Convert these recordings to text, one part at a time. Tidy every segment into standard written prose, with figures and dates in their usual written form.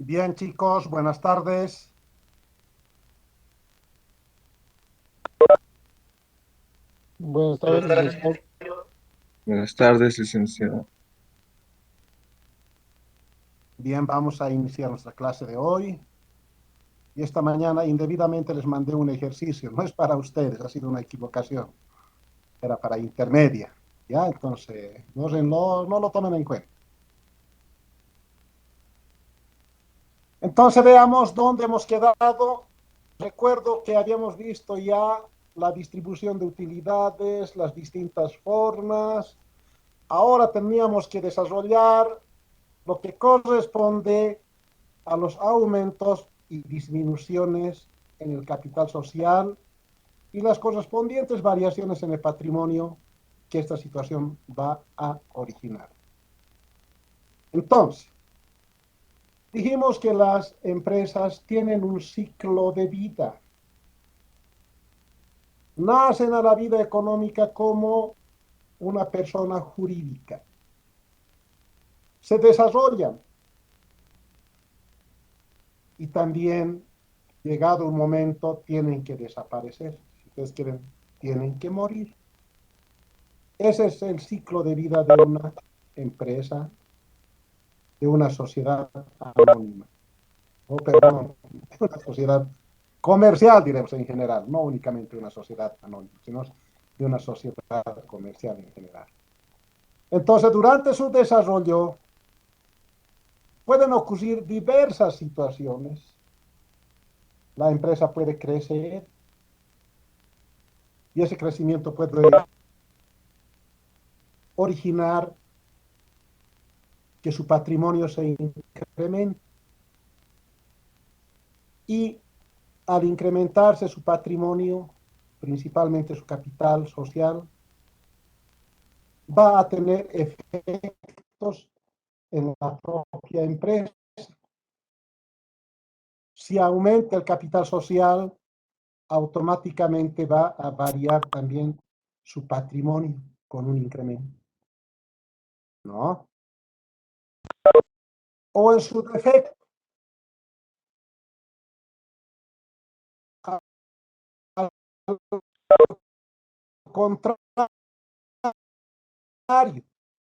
Bien, chicos, buenas tardes. Buenas tardes, licenciado. Buenas tardes, licenciado. Bien, vamos a iniciar nuestra clase de hoy. Y esta mañana indebidamente les mandé un ejercicio. No es para ustedes, ha sido una equivocación. Era para intermedia. ¿Ya? Entonces, no lo tomen en cuenta. Entonces, veamos dónde hemos quedado. Recuerdo que habíamos visto ya la distribución de utilidades, las distintas formas. Ahora teníamos que desarrollar lo que corresponde a los aumentos y disminuciones en el capital social y las correspondientes variaciones en el patrimonio que esta situación va a originar. Entonces, dijimos que las empresas tienen un ciclo de vida. Nacen a la vida económica como una persona jurídica. Se desarrollan y también, llegado un momento, tienen que desaparecer. Si ustedes quieren, tienen que morir. Ese es el ciclo de vida de una empresa, de una sociedad anónima, o perdón, de una sociedad comercial, diremos en general, no únicamente una sociedad anónima, sino de una sociedad comercial en general. Entonces, durante su desarrollo pueden ocurrir diversas situaciones. La empresa puede crecer y ese crecimiento puede originar que su patrimonio se incremente y al incrementarse su patrimonio, principalmente su capital social, va a tener efectos en la propia empresa. Si aumenta el capital social, automáticamente va a variar también su patrimonio con un incremento, ¿no? O en su defecto, al contrario,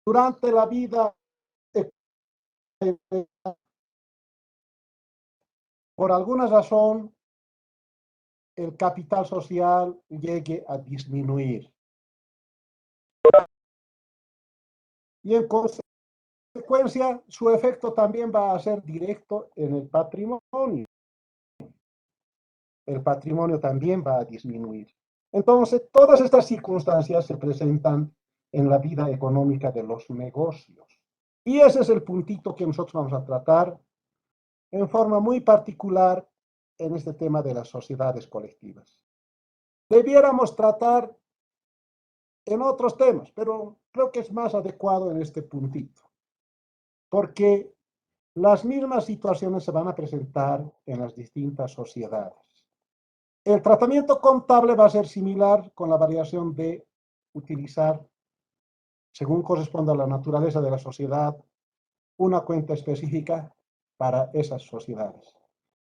durante la vida, por alguna razón, el capital social llegue a disminuir. Y en consecuencia, su efecto también va a ser directo en el patrimonio. El patrimonio también va a disminuir. Entonces, todas estas circunstancias se presentan en la vida económica de los negocios. Y ese es el puntito que nosotros vamos a tratar en forma muy particular en este tema de las sociedades colectivas. Debiéramos tratar en otros temas, pero creo que es más adecuado en este puntito, porque las mismas situaciones se van a presentar en las distintas sociedades. El tratamiento contable va a ser similar con la variación de utilizar, según corresponda a la naturaleza de la sociedad, una cuenta específica para esas sociedades.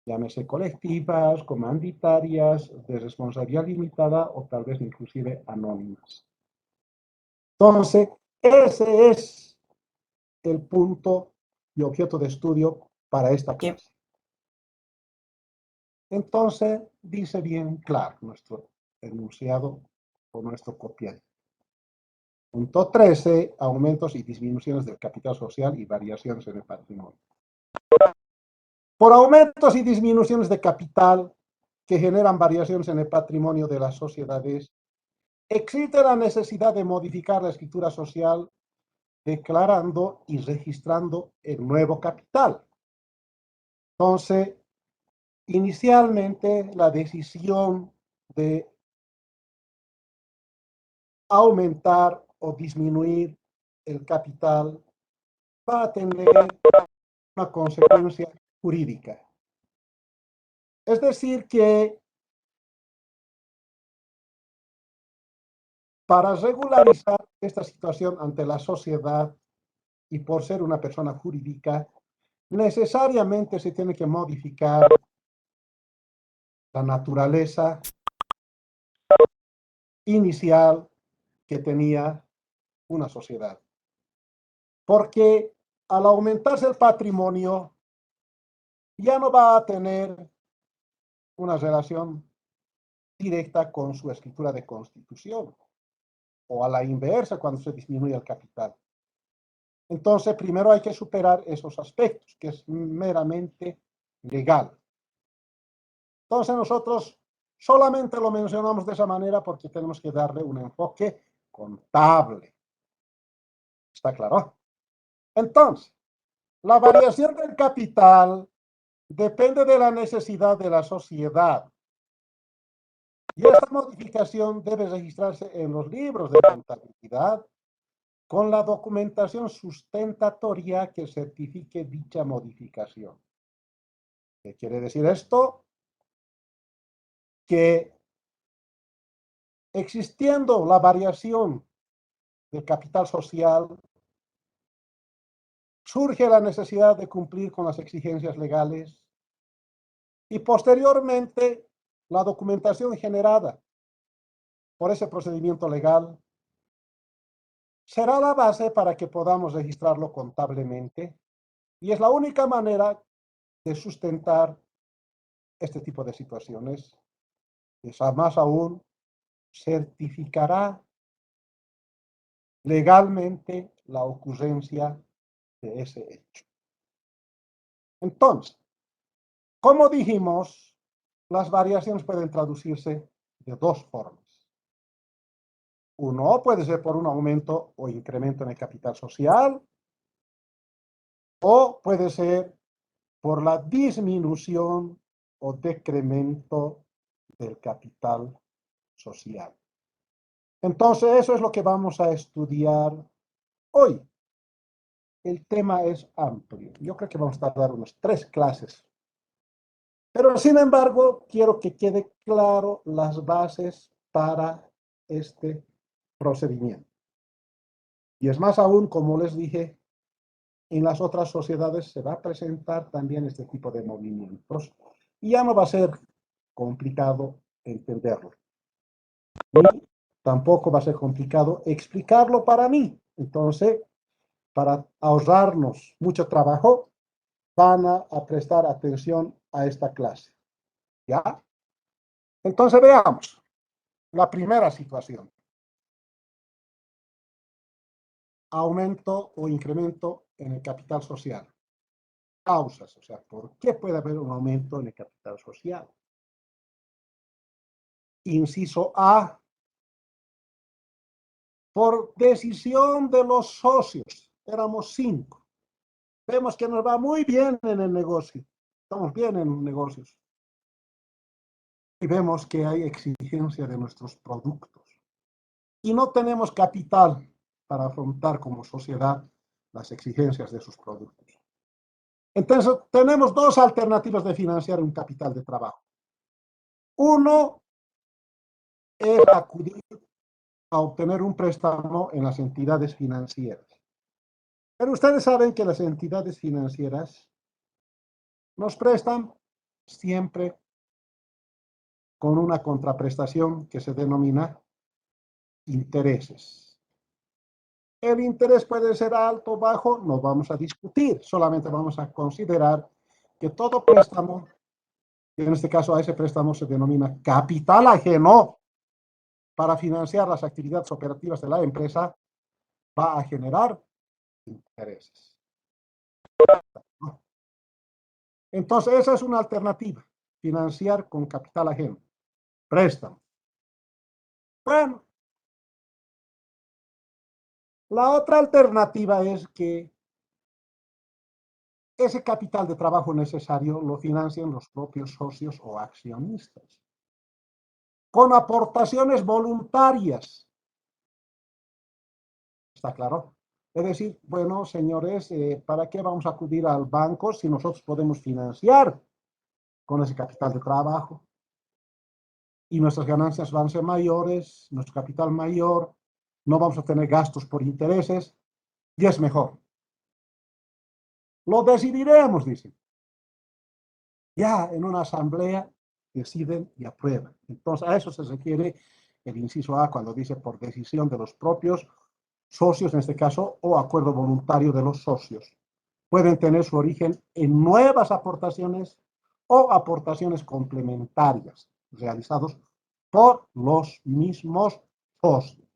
Llámese colectivas, comanditarias, de responsabilidad limitada o tal vez inclusive anónimas. Entonces, ese es el punto y objeto de estudio para esta clase. Entonces, dice bien claro nuestro enunciado o nuestro copiado. Punto 13, aumentos y disminuciones del capital social y variaciones en el patrimonio. Por aumentos y disminuciones de capital que generan variaciones en el patrimonio de las sociedades, existe la necesidad de modificar la escritura social declarando y registrando el nuevo capital. Entonces, inicialmente la decisión de aumentar o disminuir el capital va a tener una consecuencia jurídica. Es decir, que para regularizar esta situación ante la sociedad y por ser una persona jurídica, necesariamente se tiene que modificar la naturaleza inicial que tenía una sociedad. Porque al aumentarse el patrimonio, ya no va a tener una relación directa con su escritura de constitución, o a la inversa cuando se disminuye el capital. Entonces, primero hay que superar esos aspectos, que es meramente legal. Entonces, nosotros solamente lo mencionamos de esa manera porque tenemos que darle un enfoque contable. ¿Está claro? Entonces, la variación del capital depende de la necesidad de la sociedad. Y esta modificación debe registrarse en los libros de contabilidad con la documentación sustentatoria que certifique dicha modificación. ¿Qué quiere decir esto? Que existiendo la variación del capital social, surge la necesidad de cumplir con las exigencias legales y posteriormente la documentación generada por ese procedimiento legal será la base para que podamos registrarlo contablemente y es la única manera de sustentar este tipo de situaciones. Y más aún, certificará legalmente la ocurrencia de ese hecho. Entonces, como dijimos, las variaciones pueden traducirse de dos formas. Uno puede ser por un aumento o incremento en el capital social, o puede ser por la disminución o decremento del capital social. Entonces, eso es lo que vamos a estudiar hoy. El tema es amplio. Yo creo que vamos a tardar unas 3 clases. Pero, sin embargo, quiero que quede claro las bases para este procedimiento. Y es más aún, como les dije, en las otras sociedades se va a presentar también este tipo de movimientos y ya no va a ser complicado entenderlo. Ni tampoco va a ser complicado explicarlo para mí. Entonces, para ahorrarnos mucho trabajo, van a prestar atención a esta clase. ¿Ya? Entonces veamos la primera situación. Aumento o incremento en el capital social. Causas, o sea, ¿por qué puede haber un aumento en el capital social? Inciso A, por decisión de los socios, éramos 5. Vemos que nos va muy bien en el negocio, estamos bien en los negocios. Y vemos que hay exigencia de nuestros productos. Y no tenemos capital para afrontar como sociedad las exigencias de sus productos. Entonces, tenemos 2 alternativas de financiar un capital de trabajo. Uno es acudir a obtener un préstamo en las entidades financieras. Pero ustedes saben que las entidades financieras nos prestan siempre con una contraprestación que se denomina intereses. El interés puede ser alto o bajo, no vamos a discutir, solamente vamos a considerar que todo préstamo, y en este caso a ese préstamo se denomina capital ajeno para financiar las actividades operativas de la empresa, va a generar intereses. Entonces, esa es una alternativa, financiar con capital ajeno, préstamo. Bueno, la otra alternativa es que ese capital de trabajo necesario lo financian los propios socios o accionistas, con aportaciones voluntarias. ¿Está claro? Es decir, bueno, señores, ¿para qué vamos a acudir al banco si nosotros podemos financiar con ese capital de trabajo? Y nuestras ganancias van a ser mayores, nuestro capital mayor, no vamos a tener gastos por intereses y es mejor. Lo decidiremos, dicen. Ya en una asamblea deciden y aprueban. Entonces, a eso se refiere el inciso A cuando dice por decisión de los propios socios, en este caso, o acuerdo voluntario de los socios. Pueden tener su origen en nuevas aportaciones o aportaciones complementarias realizados por los mismos socios.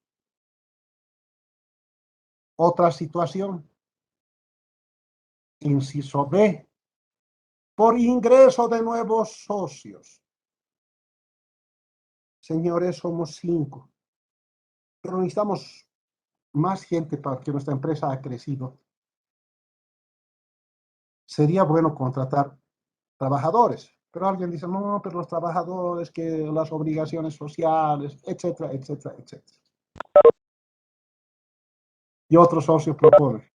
Otra situación, inciso B, por ingreso de nuevos socios. Señores, somos 5, pero necesitamos más gente para que nuestra empresa ha crecido. Sería bueno contratar trabajadores, pero alguien dice, no, pero los trabajadores, que las obligaciones sociales, etcétera, etcétera, etcétera. Y otro socio propone,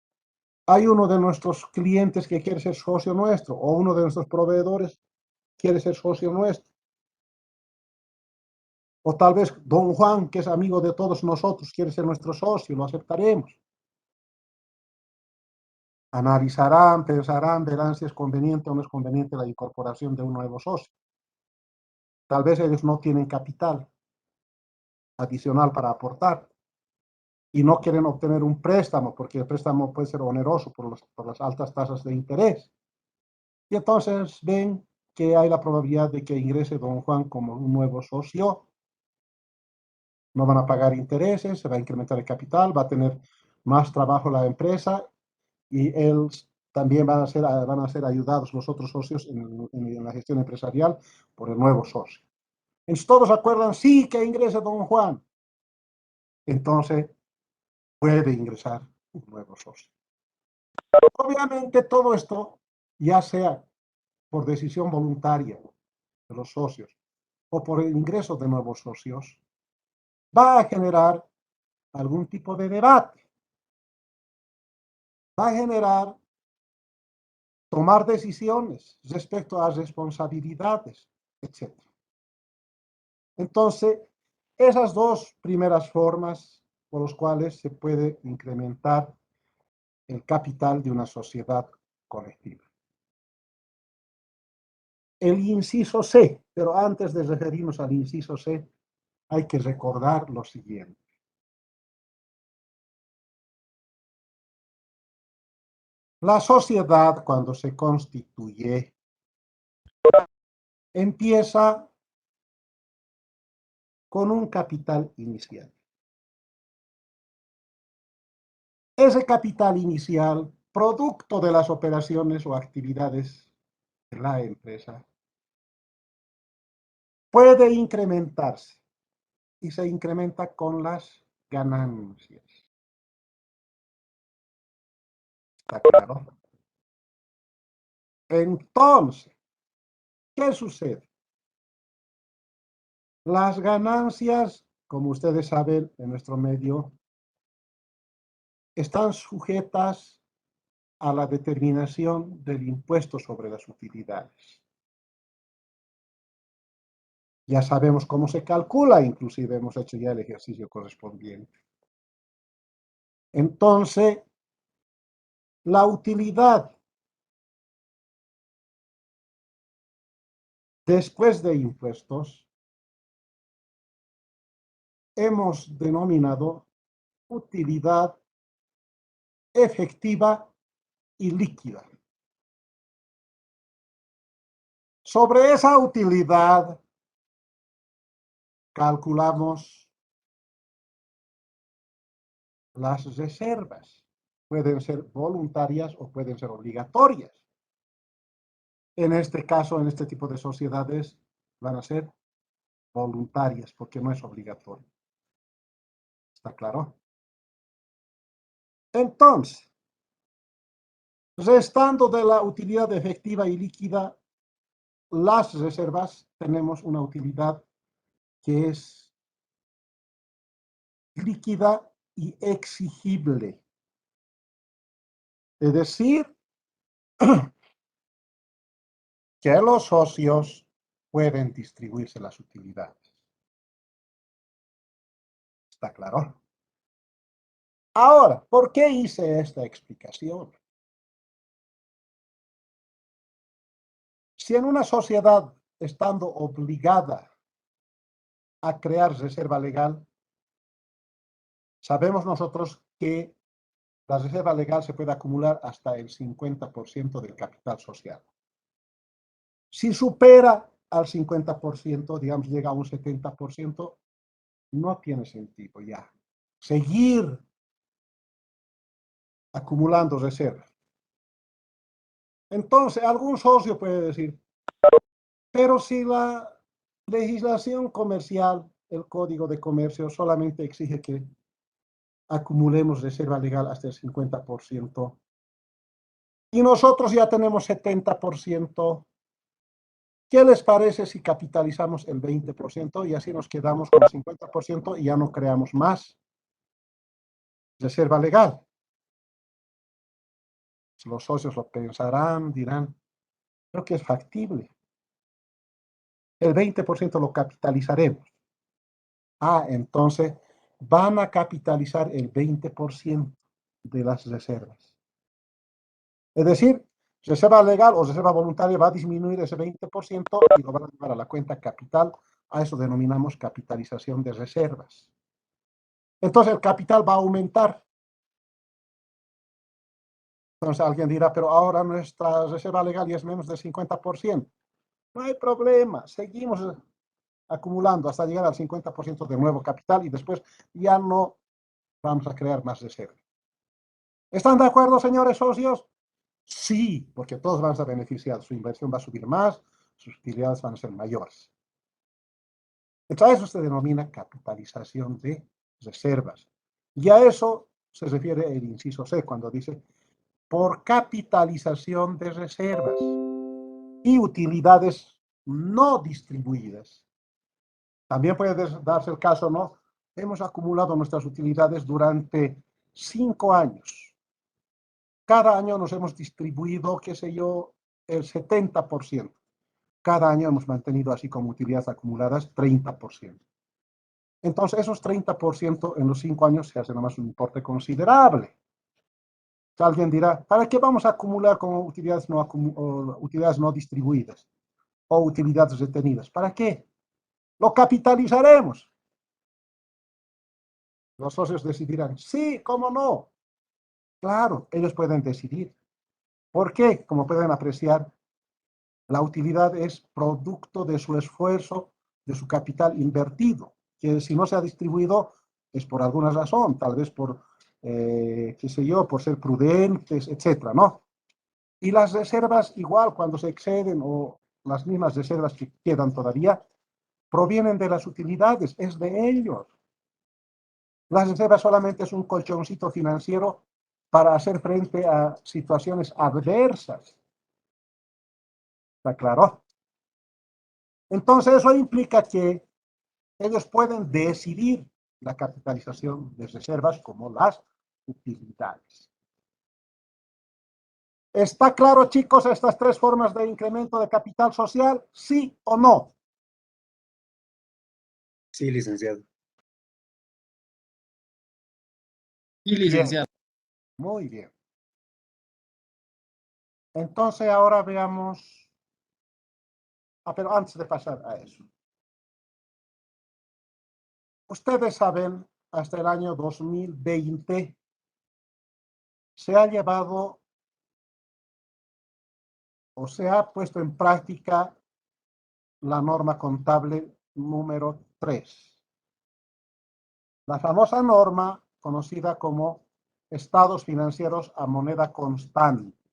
hay uno de nuestros clientes que quiere ser socio nuestro, o uno de nuestros proveedores quiere ser socio nuestro. O tal vez don Juan, que es amigo de todos nosotros, quiere ser nuestro socio, lo aceptaremos. Analizarán, pensarán, verán si es conveniente o no es conveniente la incorporación de un nuevo socio. Tal vez ellos no tienen capital adicional para aportar y no quieren obtener un préstamo porque el préstamo puede ser oneroso por las altas tasas de interés. Y entonces ven que hay la probabilidad de que ingrese don Juan como un nuevo socio. No van a pagar intereses, se va a incrementar el capital, va a tener más trabajo la empresa y él también van a ser ayudados los otros socios en la gestión empresarial por el nuevo socio. Entonces todos acuerdan, sí, que ingrese don Juan. Entonces puede ingresar un nuevo socio. Obviamente todo esto, ya sea por decisión voluntaria de los socios o por el ingreso de nuevos socios, va a generar algún tipo de debate, va a generar tomar decisiones respecto a responsabilidades, etc. Entonces, esas dos primeras formas por las cuales se puede incrementar el capital de una sociedad colectiva. El inciso C, pero antes de referirnos al inciso C, hay que recordar lo siguiente. La sociedad, cuando se constituye, empieza con un capital inicial. Ese capital inicial, producto de las operaciones o actividades de la empresa, puede incrementarse y se incrementa con las ganancias. ¿Está claro? Entonces, ¿qué sucede? Las ganancias, como ustedes saben, en nuestro medio, están sujetas a la determinación del impuesto sobre las utilidades. Ya sabemos cómo se calcula, inclusive hemos hecho ya el ejercicio correspondiente. Entonces, la utilidad después de impuestos hemos denominado utilidad efectiva y líquida. Sobre esa utilidad calculamos las reservas. Pueden ser voluntarias o pueden ser obligatorias. En este caso, en este tipo de sociedades, van a ser voluntarias porque no es obligatorio. ¿Está claro? Entonces, restando de la utilidad efectiva y líquida, las reservas, tenemos una utilidad que es líquida y exigible. Es decir, que los socios pueden distribuirse las utilidades. ¿Está claro? Ahora, ¿por qué hice esta explicación? Si en una sociedad, estando obligada a crear reserva legal, sabemos nosotros que la reserva legal se puede acumular hasta el 50% del capital social. Si supera al 50%, digamos, llega a un 70%, no tiene sentido ya seguir acumulando reservas. Entonces, algún socio puede decir, pero si la legislación comercial, el Código de Comercio, solamente exige que acumulemos reserva legal hasta el 50%, y nosotros ya tenemos 70%, ¿qué les parece si capitalizamos el 20% y así nos quedamos con el 50% y ya no creamos más reserva legal? Los socios lo pensarán, dirán, creo que es factible. El 20% lo capitalizaremos. Entonces van a capitalizar el 20% de las reservas. Es decir, reserva legal o reserva voluntaria va a disminuir ese 20% y lo van a llevar a la cuenta capital. A eso denominamos capitalización de reservas. Entonces el capital va a aumentar. Entonces alguien dirá, pero ahora nuestra reserva legal ya es menos del 50%. No hay problema, seguimos acumulando hasta llegar al 50% de nuevo capital y después ya no vamos a crear más reserva. ¿Están de acuerdo, señores socios? Sí, porque todos van a ser beneficiados. Su inversión va a subir más, sus utilidades van a ser mayores. Entonces, eso se denomina capitalización de reservas. Y a eso se refiere el inciso C, cuando dice por capitalización de reservas y utilidades no distribuidas. También puede darse el caso, ¿no? Hemos acumulado nuestras utilidades durante 5 años. Cada año nos hemos distribuido, qué sé yo, el 70%. Cada año hemos mantenido así como utilidades acumuladas 30%. Entonces, esos 30% en los 5 años se hace nomás un importe considerable. Alguien dirá, ¿para qué vamos a acumular como utilidades no distribuidas o utilidades retenidas? ¿Para qué? Lo capitalizaremos. Los socios decidirán, sí, ¿cómo no? Claro, ellos pueden decidir. ¿Por qué? Como pueden apreciar, la utilidad es producto de su esfuerzo, de su capital invertido, que si no se ha distribuido es por alguna razón, tal vez por, qué sé yo, por ser prudentes, etcétera, ¿no? Y las reservas igual, cuando se exceden o las mismas reservas que quedan todavía, provienen de las utilidades, es de ellos. Las reservas solamente es un colchoncito financiero para hacer frente a situaciones adversas. ¿Está claro? Entonces eso implica que ellos pueden decidir la capitalización de reservas como las utilidades. ¿Está claro, chicos, estas 3 formas de incremento de capital social? ¿Sí o no? Sí, licenciado. Sí, licenciado. Muy bien. Entonces ahora veamos, pero antes de pasar a eso. Ustedes saben, hasta el año 2020 se ha llevado o se ha puesto en práctica la norma contable número 3. La famosa norma conocida como estados financieros a moneda constante.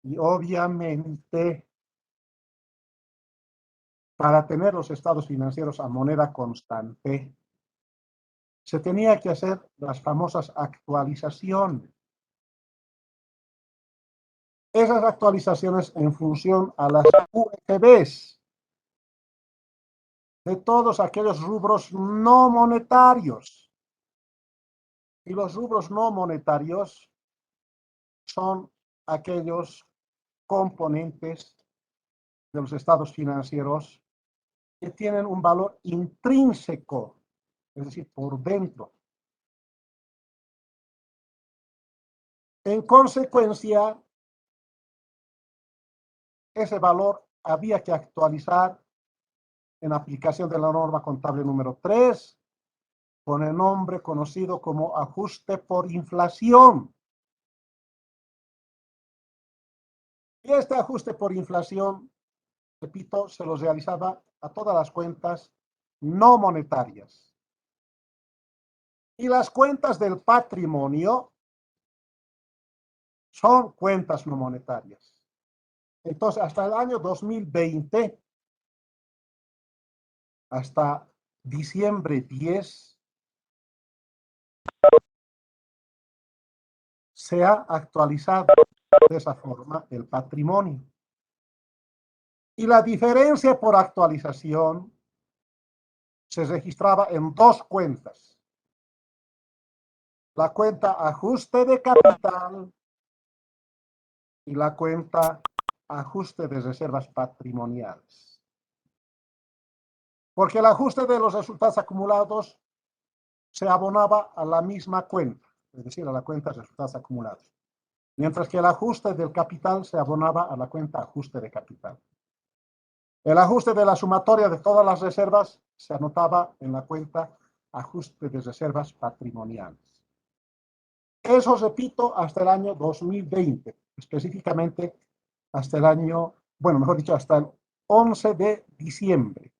Y obviamente, para tener los estados financieros a moneda constante, se tenía que hacer las famosas actualizaciones. Esas actualizaciones en función a las UFBs de todos aquellos rubros no monetarios. Y los rubros no monetarios son aquellos componentes de los estados financieros que tienen un valor intrínseco, es decir, por dentro. En consecuencia, ese valor había que actualizar en aplicación de la norma contable número 3 con el nombre conocido como ajuste por inflación. Y este ajuste por inflación, repito, se los realizaba a todas las cuentas no monetarias. Y las cuentas del patrimonio son cuentas no monetarias. Entonces, hasta el año 2020, hasta diciembre 10, se ha actualizado de esa forma el patrimonio. Y la diferencia por actualización se registraba en dos cuentas. La cuenta ajuste de capital y la cuenta ajuste de reservas patrimoniales. Porque el ajuste de los resultados acumulados se abonaba a la misma cuenta, es decir, a la cuenta de resultados acumulados. Mientras que el ajuste del capital se abonaba a la cuenta ajuste de capital. El ajuste de la sumatoria de todas las reservas se anotaba en la cuenta ajuste de reservas patrimoniales. Eso, repito, hasta el año 2020, específicamente hasta el año, bueno, mejor dicho, hasta el 11 de diciembre,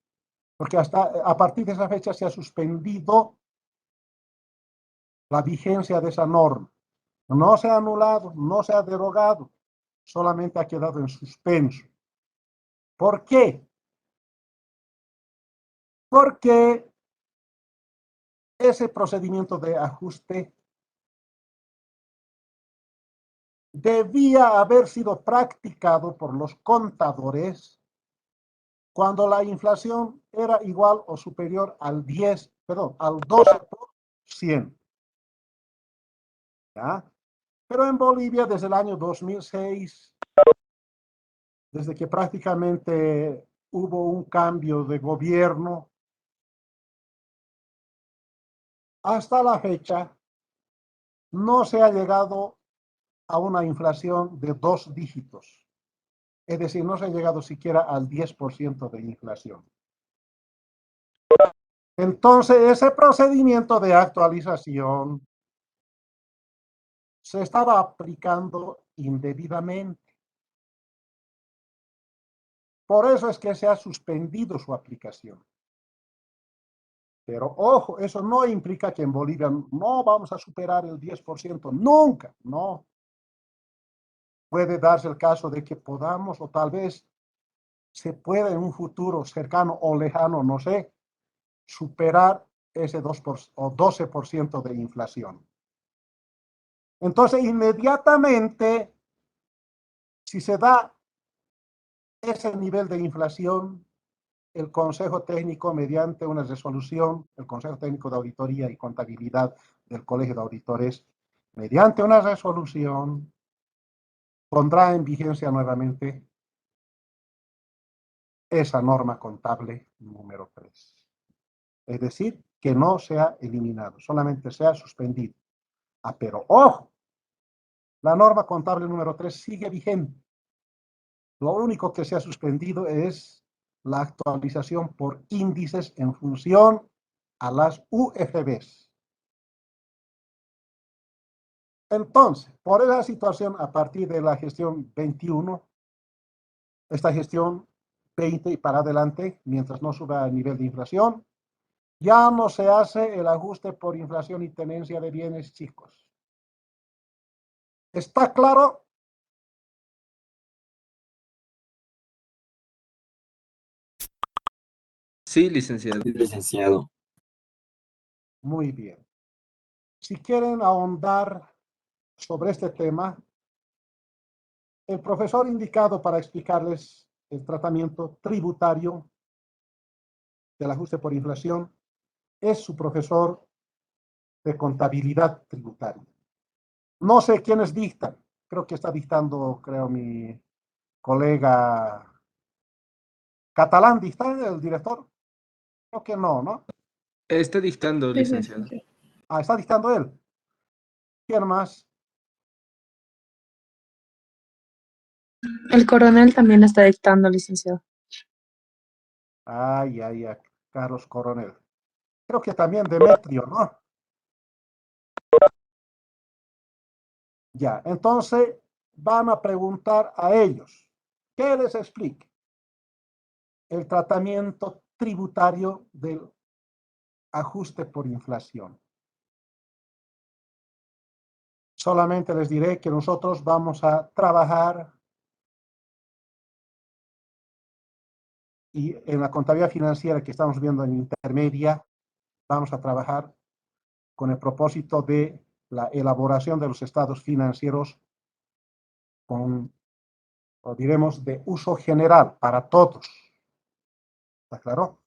porque a partir de esa fecha se ha suspendido la vigencia de esa norma. No se ha anulado, no se ha derogado, solamente ha quedado en suspenso. ¿Por qué? Porque ese procedimiento de ajuste debía haber sido practicado por los contadores cuando la inflación era igual o superior al 12%. ¿Ya? Pero en Bolivia, desde el año 2006, desde que prácticamente hubo un cambio de gobierno, hasta la fecha, no se ha llegado a una inflación de 2 dígitos. Es decir, no se ha llegado siquiera al 10% de inflación. Entonces, ese procedimiento de actualización se estaba aplicando indebidamente. Por eso es que se ha suspendido su aplicación. Pero ojo, eso no implica que en Bolivia no vamos a superar el 10%, nunca, no. Puede darse el caso de que podamos, o tal vez se pueda en un futuro cercano o lejano, no sé, superar ese 2% o 12% de inflación. Entonces, inmediatamente, si se da ese nivel de inflación, el Consejo Técnico, mediante una resolución, el Consejo Técnico de Auditoría y Contabilidad del Colegio de Auditores, mediante una resolución, pondrá en vigencia nuevamente esa norma contable número 3. Es decir, que no sea eliminado, solamente sea suspendido. Ah, pero ojo, la norma contable número 3 sigue vigente. Lo único que se ha suspendido es la actualización por índices en función a las UFBs. Entonces, por esa situación, a partir de la gestión 21, esta gestión 20 y para adelante, mientras no suba el nivel de inflación, ya no se hace el ajuste por inflación y tenencia de bienes, chicos. ¿Está claro? Sí, licenciado. Sí, licenciado. Muy bien. Si quieren ahondar sobre este tema, el profesor indicado para explicarles el tratamiento tributario del ajuste por inflación es su profesor de contabilidad tributaria. No sé quiénes dictan. Creo que está dictando, creo, mi colega Catalán, ¿dicta el director? Creo que no, ¿no? Está dictando, licenciado. Ah, está dictando él. ¿Quién más? El coronel también está dictando, licenciado. Ay, ay, ay, Carlos Coronel. Creo que también Demetrio, ¿no? Ya, entonces van a preguntar a ellos. ¿Qué les explique? El tratamiento tributario del ajuste por inflación. Solamente les diré que nosotros vamos a trabajar y en la contabilidad financiera que estamos viendo en intermedia, vamos a trabajar con el propósito de la elaboración de los estados financieros con, o diremos, de uso general para todos. ¿Está claro?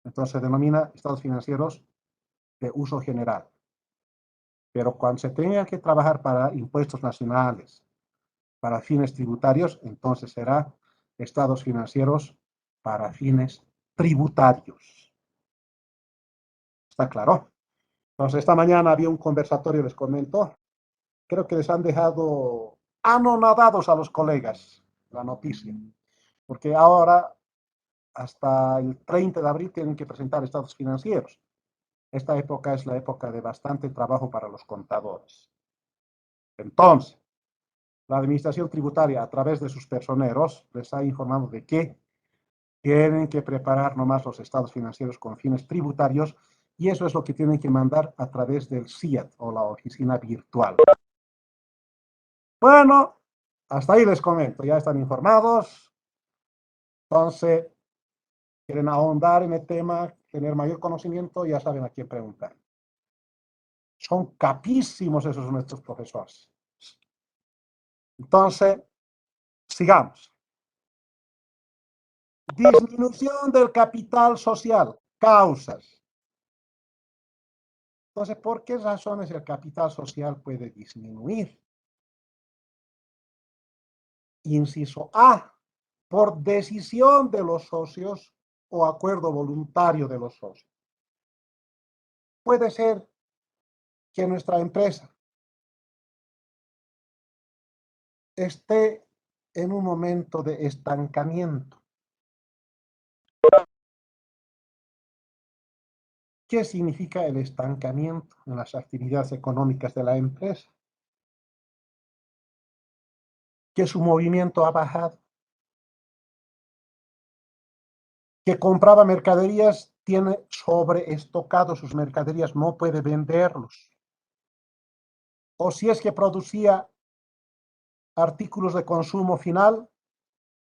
Entonces se denomina estados financieros de uso general. Pero cuando se tenga que trabajar para impuestos nacionales, para fines tributarios, entonces será estados financieros para fines tributarios. ¿Está claro? Entonces, esta mañana había un conversatorio, les comento. Creo que les han dejado anonadados a los colegas la noticia, porque ahora, hasta el 30 de abril, tienen que presentar estados financieros. Esta época es la época de bastante trabajo para los contadores. Entonces, la administración tributaria, a través de sus personeros, les ha informado de que tienen que preparar nomás los estados financieros con fines tributarios y eso es lo que tienen que mandar a través del CIAT o la oficina virtual. Bueno, hasta ahí les comento, ya están informados. Entonces, quieren ahondar en el tema, tener mayor conocimiento, ya saben a quién preguntar. Son capísimos esos nuestros profesores. Entonces, sigamos. Disminución del capital social, causas. Entonces, ¿por qué razones el capital social puede disminuir? Inciso A, por decisión de los socios o acuerdo voluntario de los socios. Puede ser que nuestra empresa esté en un momento de estancamiento. ¿Qué significa el estancamiento en las actividades económicas de la empresa? Que su movimiento ha bajado. Que compraba mercaderías, tiene sobreestocado sus mercaderías, no puede venderlos. O si es que producía artículos de consumo final,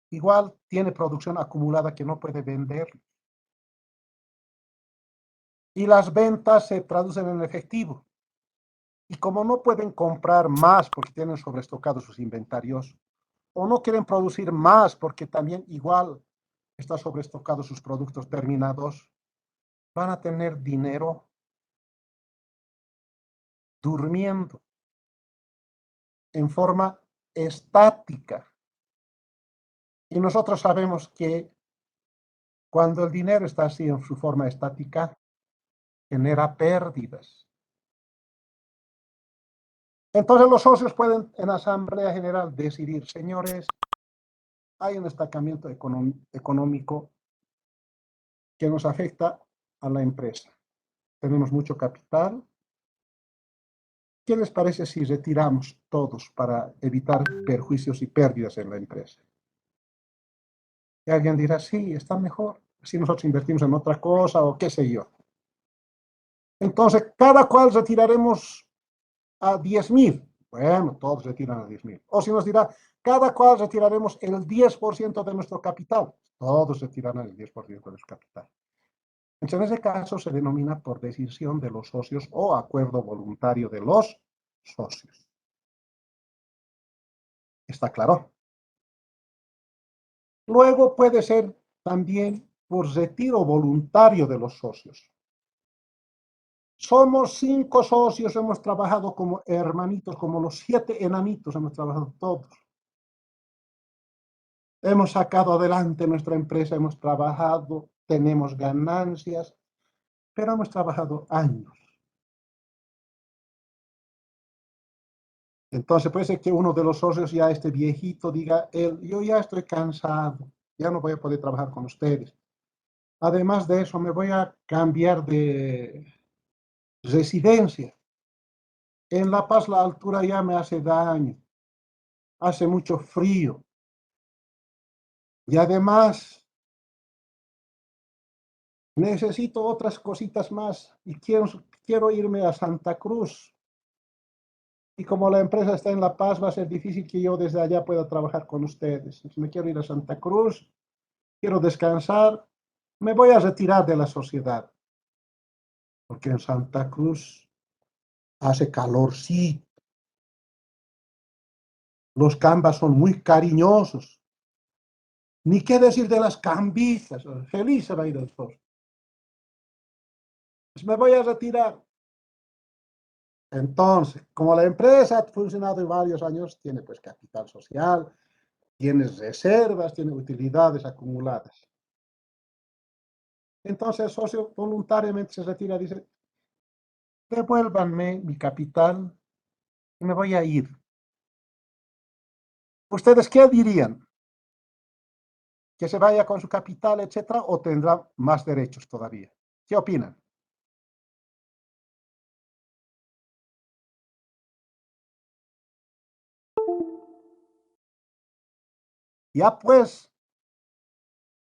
igual tiene producción acumulada que no puede vender. Y las ventas se traducen en efectivo. Y como no pueden comprar más porque tienen sobreestocados sus inventarios, o no quieren producir más porque también igual está sobreestocados sus productos terminados, van a tener dinero durmiendo en forma estática. Y nosotros sabemos que cuando el dinero está así en su forma estática, genera pérdidas. Entonces los socios pueden en asamblea general decidir, señores, hay un estancamiento económico que nos afecta a la empresa. Tenemos mucho capital. ¿Qué les parece si retiramos todos para evitar perjuicios y pérdidas en la empresa? Y alguien dirá, sí, está mejor. Si nosotros invertimos en otra cosa o qué sé yo. Entonces, cada cual retiraremos a 10.000. Bueno, todos retiran a 10.000. O si nos dirá, cada cual retiraremos el 10% de nuestro capital. Todos retirarán el 10% de su capital. Entonces, en ese caso se denomina por decisión de los socios o acuerdo voluntario de los socios. ¿Está claro? Luego puede ser también por retiro voluntario de los socios. Somos 5 socios, hemos trabajado como hermanitos, como los 7 enanitos, hemos trabajado todos. Hemos sacado adelante nuestra empresa, hemos trabajado, tenemos ganancias, pero hemos trabajado años. Entonces puede ser que uno de los socios ya esté viejito, diga él, yo ya estoy cansado, ya no voy a poder trabajar con ustedes. Además de eso, me voy a cambiar de residencia. En La Paz la altura ya me hace daño, hace mucho frío. Y además necesito otras cositas más y quiero irme a Santa Cruz. Y como la empresa está en La Paz, va a ser difícil que yo desde allá pueda trabajar con ustedes. Entonces, me quiero ir a Santa Cruz, quiero descansar, me voy a retirar de la sociedad, porque en Santa Cruz hace calorcito. Los cambas son muy cariñosos. Ni qué decir de las cambitas. Feliz se va a ir el sol. Pues me voy a retirar. Entonces, como la empresa ha funcionado varios años, tiene pues capital social, tiene reservas, tiene utilidades acumuladas. Entonces el socio voluntariamente se retira y dice, devuélvanme mi capital y me voy a ir. ¿Ustedes qué dirían? ¿Que se vaya con su capital, etcétera, o tendrá más derechos todavía? ¿Qué opinan? Ya pues,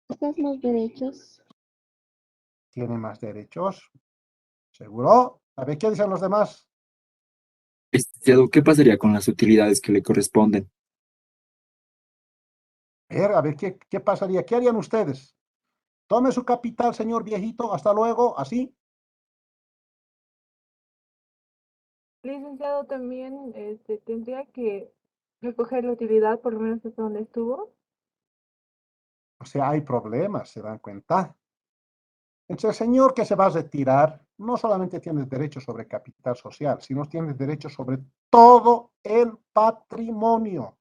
¿Estás más derechos? tiene más derechos, ¿seguro? A ver, ¿qué dicen los demás? Licenciado, ¿qué pasaría con las utilidades que le corresponden? A ver, ¿qué pasaría? ¿Qué harían ustedes? Tome su capital, señor viejito, hasta luego, así. Licenciado, también tendría que recoger la utilidad, por lo menos hasta donde estuvo. O sea, hay problemas, se dan cuenta. Entonces, el señor que se va a retirar no solamente tiene derecho sobre capital social, sino tiene derecho sobre todo el patrimonio.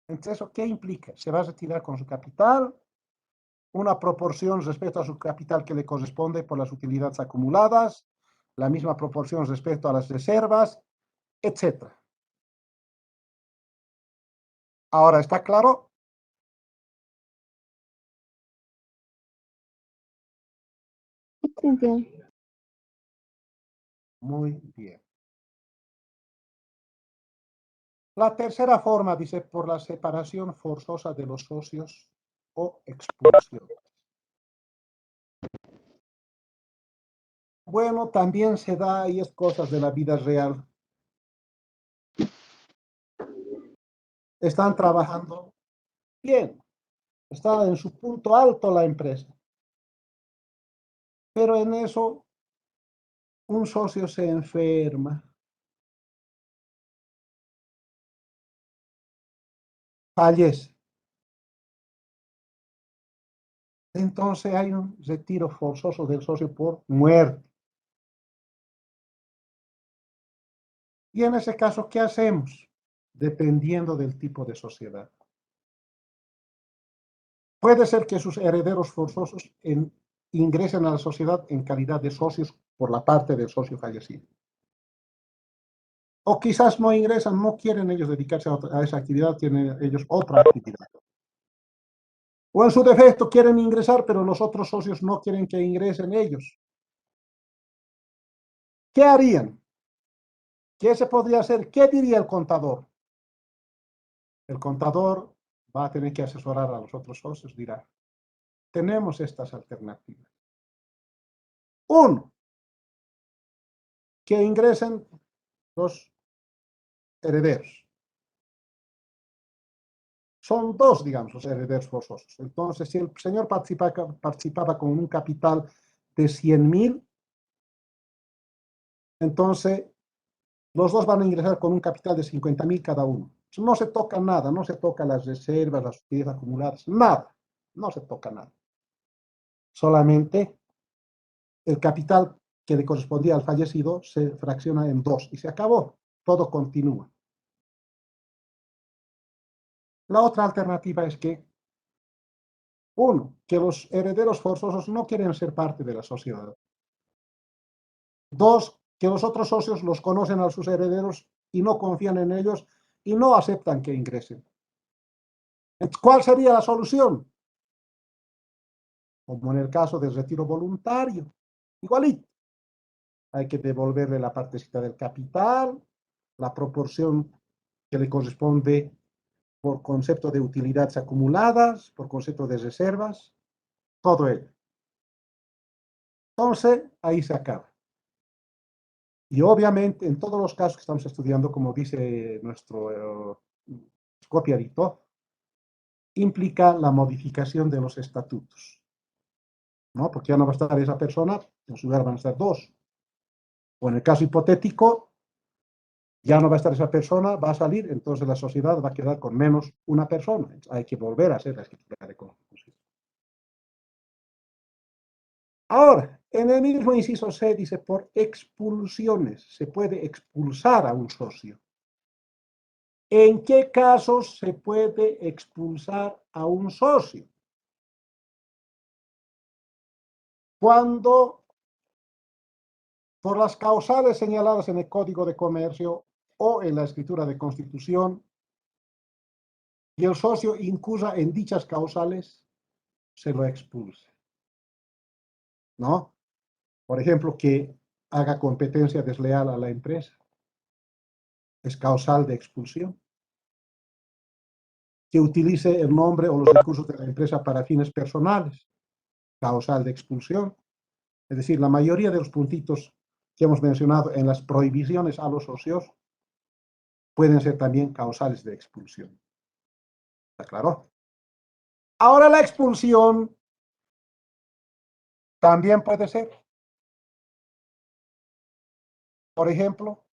Entonces, ¿eso qué implica? Se va a retirar con su capital, una proporción respecto a su capital que le corresponde por las utilidades acumuladas, la misma proporción respecto a las reservas, etc. Ahora, ¿está claro? Licenciado. Muy bien. La tercera forma, dice, por la separación forzosa de los socios o expulsión. Bueno, también se da y es cosas de la vida real. Están trabajando bien, está en su punto alto la empresa, pero en eso un socio se enferma, fallece. Entonces hay un retiro forzoso del socio por muerte. Y en ese caso, ¿qué hacemos? Dependiendo del tipo de sociedad. Puede ser que sus herederos forzosos ingresen a la sociedad en calidad de socios por la parte del socio fallecido. O quizás no ingresan, no quieren ellos dedicarse a esa actividad, tienen ellos otra actividad. O en su defecto quieren ingresar, pero los otros socios no quieren que ingresen ellos. ¿Qué harían? ¿Qué se podría hacer? ¿Qué diría el contador? El contador va a tener que asesorar a los otros socios, dirá, tenemos estas alternativas. Uno, que ingresen los herederos. Son dos, digamos, los herederos forzosos. Entonces, si el señor participaba con un capital de 100.000, entonces los dos van a ingresar con un capital de 50.000 cada uno. No se toca nada, no se toca las reservas, las utilidades acumuladas, nada, no se toca nada. Solamente el capital que le correspondía al fallecido se fracciona en dos y se acabó, todo continúa. La otra alternativa es que, uno, que los herederos forzosos no quieren ser parte de la sociedad. Dos, que los otros socios los conocen a sus herederos y no confían en ellos y no aceptan que ingresen. Entonces, ¿cuál sería la solución? Como en el caso del retiro voluntario, igualito. Hay que devolverle la partecita del capital, la proporción que le corresponde por concepto de utilidades acumuladas, por concepto de reservas, todo ello. Entonces, ahí se acaba. Y obviamente, en todos los casos que estamos estudiando, como dice nuestro copiadito, implica la modificación de los estatutos, ¿no? Porque ya no va a estar esa persona, en su lugar van a estar dos. O en el caso hipotético, ya no va a estar esa persona, va a salir, entonces la sociedad va a quedar con menos una persona. Entonces, hay que volver a hacer la escritura de constitución. Ahora, en el mismo inciso C dice, por expulsiones, se puede expulsar a un socio. ¿En qué casos se puede expulsar a un socio? Cuando, por las causales señaladas en el Código de Comercio o en la escritura de constitución, y el socio incurra en dichas causales, se lo expulsa, ¿no? Por ejemplo, que haga competencia desleal a la empresa, es causal de expulsión. Que utilice el nombre o los recursos de la empresa para fines personales, causal de expulsión. Es decir, la mayoría de los puntitos que hemos mencionado en las prohibiciones a los socios pueden ser también causales de expulsión. ¿Está claro? Ahora la expulsión también puede ser, por ejemplo,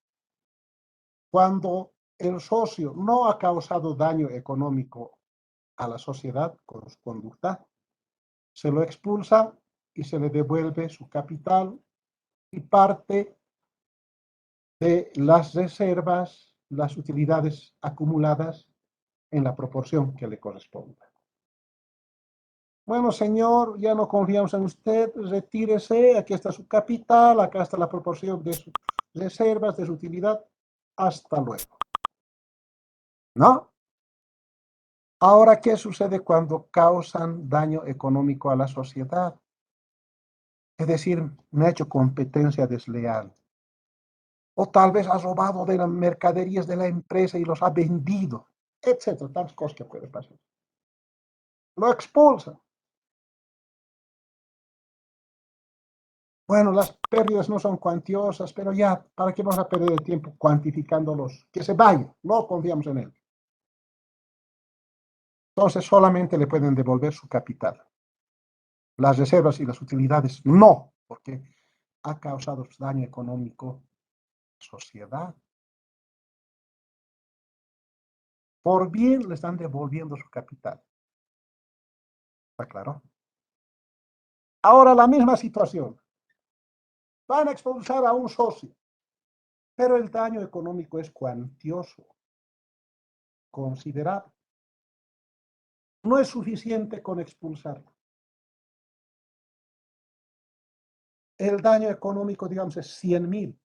cuando el socio no ha causado daño económico a la sociedad con su conducta, se lo expulsa y se le devuelve su capital y parte de las reservas, las utilidades acumuladas en la proporción que le corresponda. Bueno, señor, ya no confiamos en usted, retírese, aquí está su capital, acá está la proporción de sus reservas, de su utilidad, hasta luego. ¿No? Ahora, ¿qué sucede cuando causan daño económico a la sociedad? Es decir, me ha hecho competencia desleal. O tal vez ha robado de las mercaderías de la empresa y los ha vendido, etcétera, tantas cosas que puede pasar. Lo expulsa. Bueno, las pérdidas no son cuantiosas, pero ya, ¿para qué vamos a perder el tiempo cuantificándolos? Que se vaya, no confiamos en él. Entonces solamente le pueden devolver su capital. Las reservas y las utilidades no, porque ha causado daño económico a la sociedad. Por bien le están devolviendo su capital. ¿Está claro? Ahora la misma situación. Van a expulsar a un socio, pero el daño económico es cuantioso, considerable. No es suficiente con expulsarlo. El daño económico, digamos, es 100.000.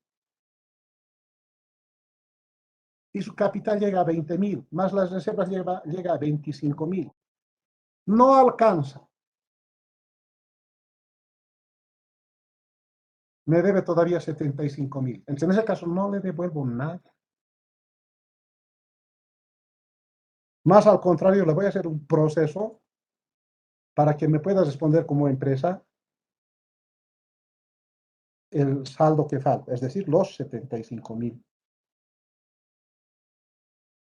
Y su capital llega a 20.000, más las reservas llega a 25.000. No alcanza. Me debe todavía 75.000. Entonces, en ese caso no le devuelvo nada. Más al contrario, le voy a hacer un proceso para que me pueda responder como empresa el saldo que falta, es decir, los 75.000.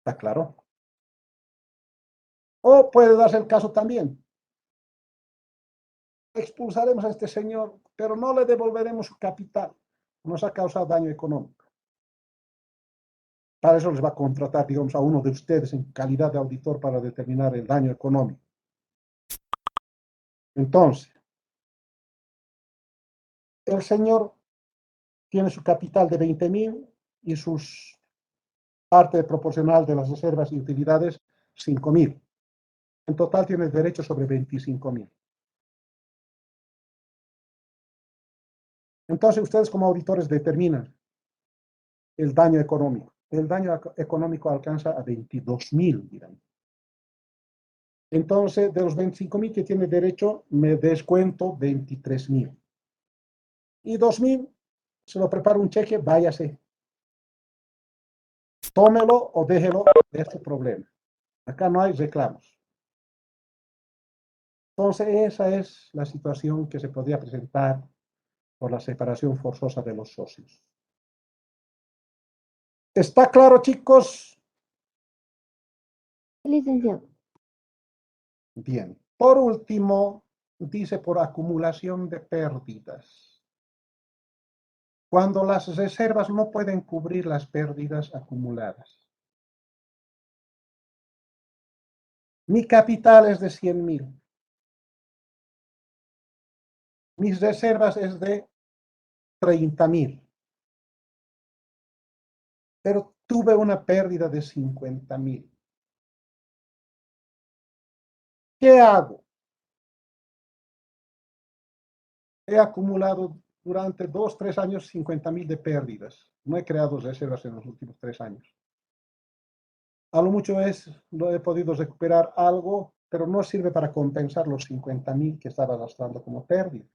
¿Está claro? O puede darse el caso también. Expulsaremos a este señor, pero no le devolveremos su capital. Nos ha causado daño económico. Para eso les va a contratar, digamos, a uno de ustedes en calidad de auditor para determinar el daño económico. Entonces, el señor tiene su capital de 20.000 y sus parte proporcional de las reservas y utilidades 5.000. En total tiene derecho sobre 25.000. Entonces ustedes como auditores determinan el daño económico. El daño económico alcanza a 22.000, dirán. Entonces, de los 25.000 que tiene derecho, me descuento 23.000. Y 2.000, se lo preparo un cheque, váyase. Tómelo o déjelo, es su problema. Acá no hay reclamos. Entonces, esa es la situación que se podría presentar por la separación forzosa de los socios. ¿Está claro, chicos? Licenciado. Bien. Por último, dice por acumulación de pérdidas. Cuando las reservas no pueden cubrir las pérdidas acumuladas. Mi capital es de 100.000. Mis reservas es de 30.000. Pero tuve una pérdida de 50.000. ¿Qué hago? He acumulado durante 2, 3 años 50.000 de pérdidas. No he creado reservas en los últimos 3 años. A lo mucho lo he podido recuperar algo, pero no sirve para compensar los 50.000 que estaba gastando como pérdida.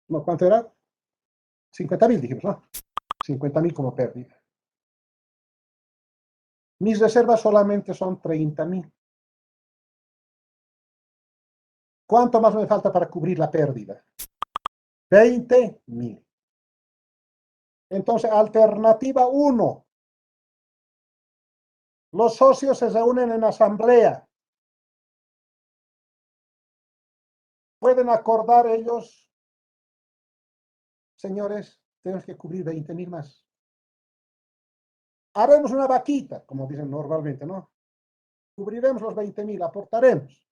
No, ¿cuánto era? 50.000 dijimos, ¿no? 50.000 como pérdida. Mis reservas solamente son 30.000. ¿Cuánto más me falta para cubrir la pérdida? 20.000. Entonces, alternativa 1. Los socios se reúnen en asamblea. Pueden acordar ellos, señores, tenemos que cubrir 20.000 más. Haremos una vaquita, como dicen normalmente, ¿no? Cubriremos los 20.000, aportaremos.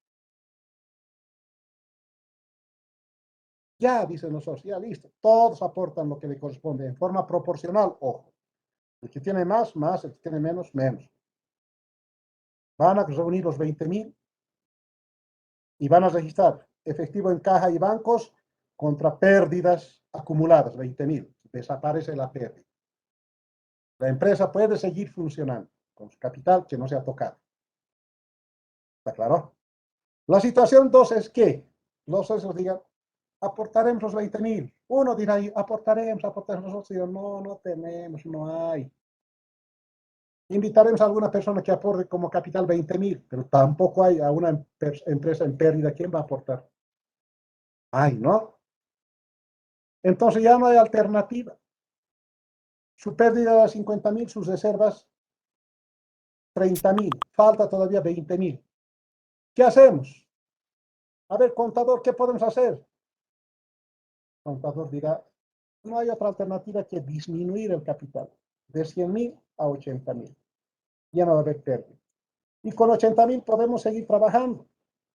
Ya, dicen los socios, ya listo. Todos aportan lo que le corresponde en forma proporcional, ojo. El que tiene más, más, el que tiene menos, menos. Van a reunir los 20.000 y van a registrar efectivo en caja y bancos contra pérdidas acumuladas, 20.000. Desaparece la pérdida. La empresa puede seguir funcionando con su capital que no se ha tocado. ¿Está claro? La situación 2 es que los socios digan, aportaremos los 20.000. Uno dirá, aportaremos. Nosotros digan, no tenemos, no hay. Invitaremos a alguna persona que aporte como capital 20.000, pero tampoco hay a una empresa en pérdida. ¿Quién va a aportar? Ay, ¿no? Entonces ya no hay alternativa. Su pérdida de 50.000, sus reservas 30.000. Falta todavía 20.000. ¿Qué hacemos? A ver, contador, ¿qué podemos hacer? El contador dirá, no hay otra alternativa que disminuir el capital de 100.000 a 80.000. Ya no va a haber pérdida. Y con 80.000 podemos seguir trabajando.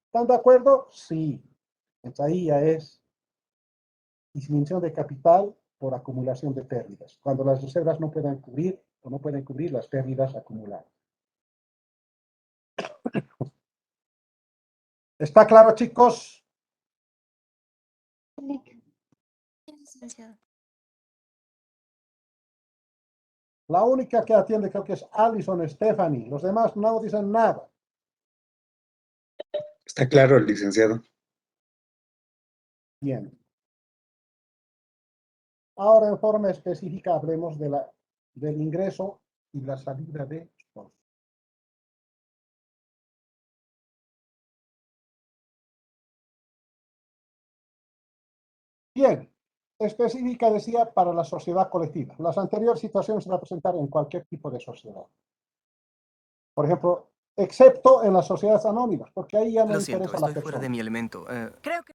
¿Están de acuerdo? Sí. Entonces ahí ya es disminución de capital por acumulación de pérdidas, cuando las reservas no pueden cubrir o no pueden cubrir las pérdidas acumuladas. ¿Está claro, chicos? Licenciado. La única que atiende creo que es Alison Stephanie. Los demás no dicen nada. Está claro, licenciado. Bien. Ahora en forma específica hablemos del ingreso y la salida de socios. Bien. Específica decía para la sociedad colectiva. Las anteriores situaciones se van a presentar en cualquier tipo de sociedad. Por ejemplo, excepto en las sociedades anónimas, porque ahí ya no interesa la persona. Fuera de mi elemento. Creo que...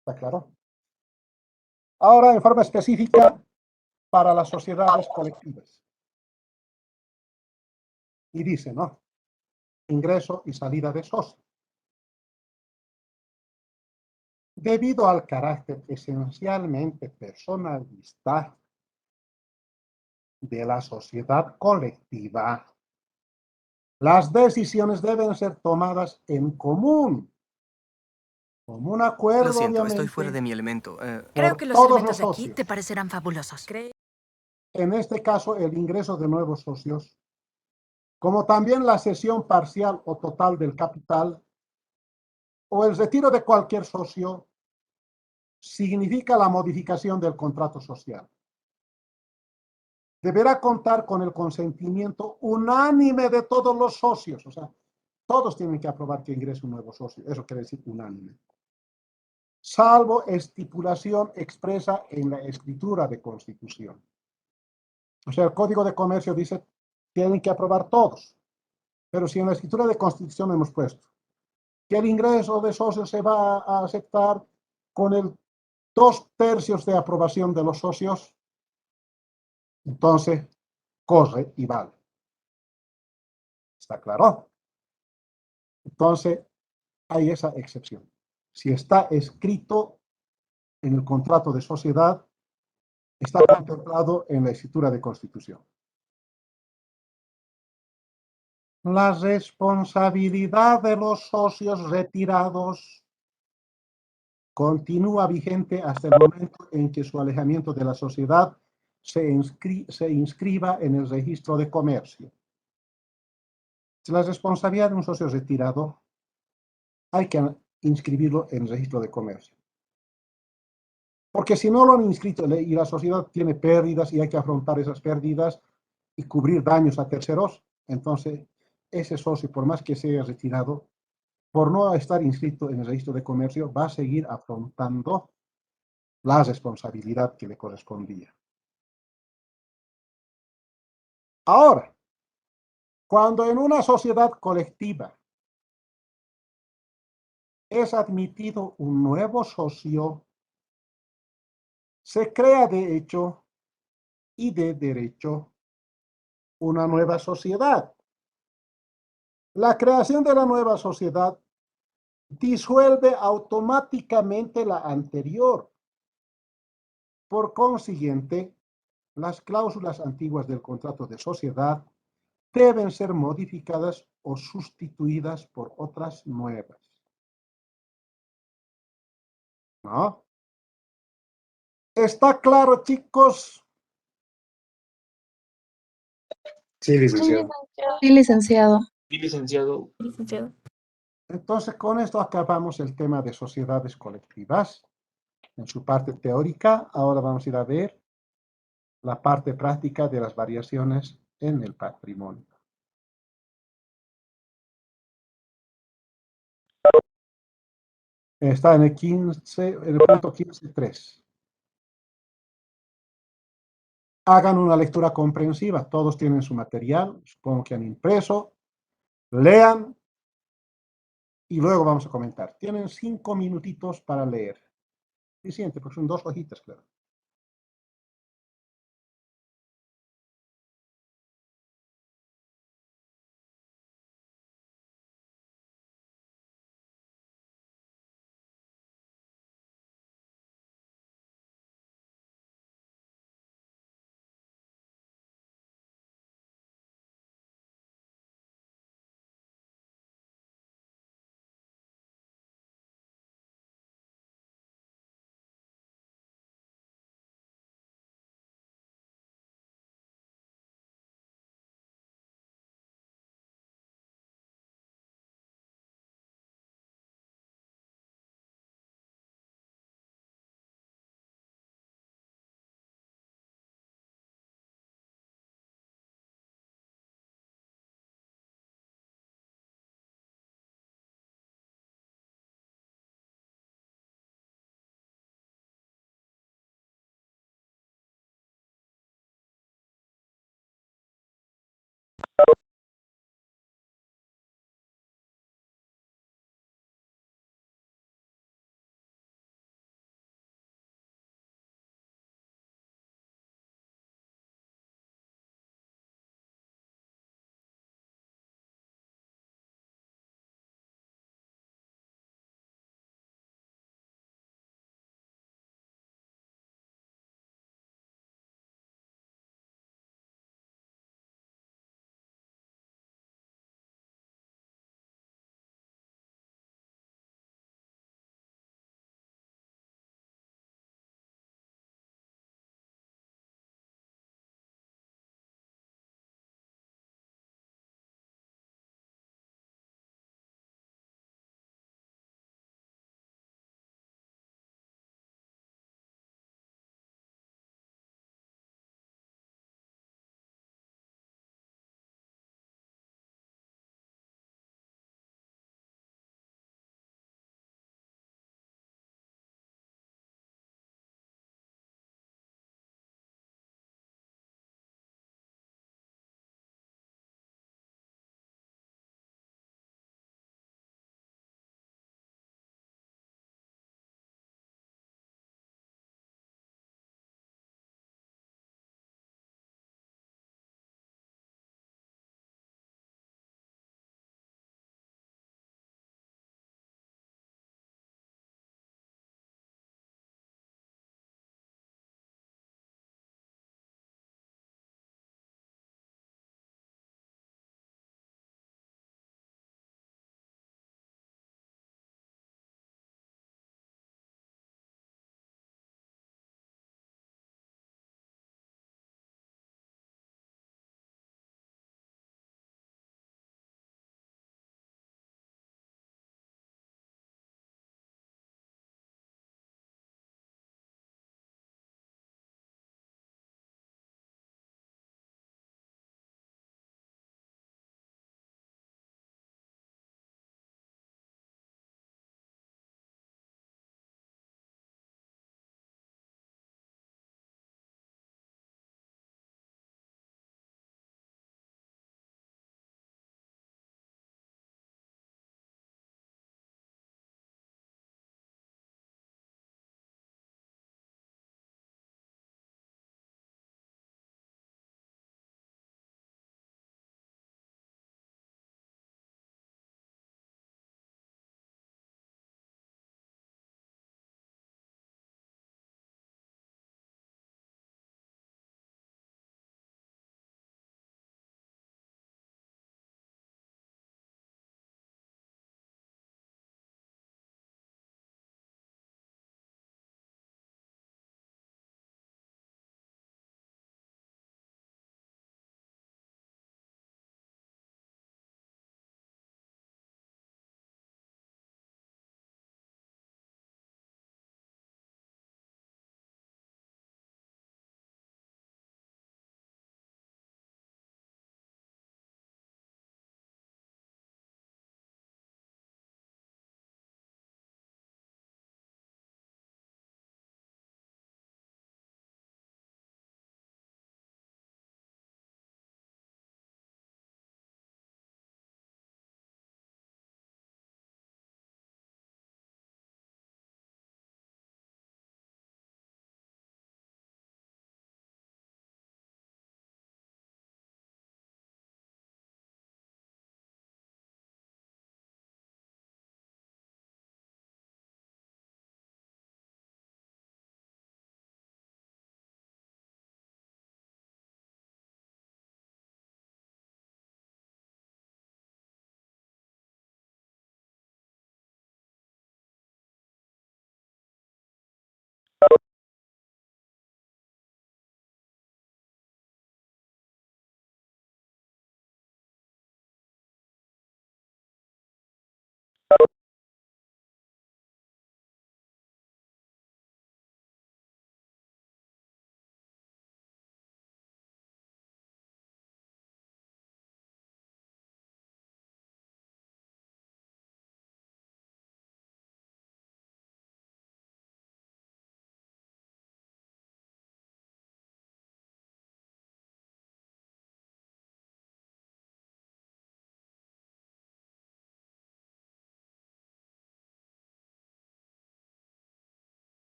¿Está claro? Ahora, en forma específica, para las sociedades colectivas. Y dice, ¿no? Ingreso y salida de socios. Debido al carácter esencialmente personalista de la sociedad colectiva, las decisiones deben ser tomadas en común como un Lo acuerdo, siento, obviamente, estoy fuera de mi elemento. Creo por que los todos elementos los de aquí socios. te parecerán fabulosos. En este caso, el ingreso de nuevos socios, como también la cesión parcial o total del capital o el retiro de cualquier socio, significa la modificación del contrato social. Deberá contar con el consentimiento unánime de todos los socios, o sea, todos tienen que aprobar que ingrese un nuevo socio, eso quiere decir unánime, salvo estipulación expresa en la escritura de constitución. O sea, el Código de Comercio dice, tienen que aprobar todos, pero si en la escritura de constitución hemos puesto que el ingreso de socios se va a aceptar con el 2/3 de aprobación de los socios, entonces corre y vale. ¿Está claro? Entonces, hay esa excepción. Si está escrito en el contrato de sociedad, está contemplado en la escritura de constitución. La responsabilidad de los socios retirados continúa vigente hasta el momento en que su alejamiento de la sociedad se inscriba en el registro de comercio. La responsabilidad de un socio retirado hay que inscribirlo en el registro de comercio. Porque si no lo han inscrito y la sociedad tiene pérdidas y hay que afrontar esas pérdidas y cubrir daños a terceros, entonces ese socio, por más que se haya retirado, por no estar inscrito en el registro de comercio, va a seguir afrontando la responsabilidad que le correspondía. Ahora, cuando en una sociedad colectiva es admitido un nuevo socio, se crea de hecho y de derecho una nueva sociedad. La creación de la nueva sociedad disuelve automáticamente la anterior. Por consiguiente, las cláusulas antiguas del contrato de sociedad deben ser modificadas o sustituidas por otras nuevas. ¿No? ¿Está claro, chicos? Sí, licenciado. Sí, licenciado. Sí, licenciado. Licenciado. Entonces, con esto acabamos el tema de sociedades colectivas en su parte teórica. Ahora vamos a ir a ver la parte práctica de las variaciones en el patrimonio. Está en el punto 15.3. Hagan una lectura comprensiva. Todos tienen su material, supongo que han impreso. Lean y luego vamos a comentar. Tienen 5 minutitos para leer. Suficiente, porque son 2 hojitas, claro.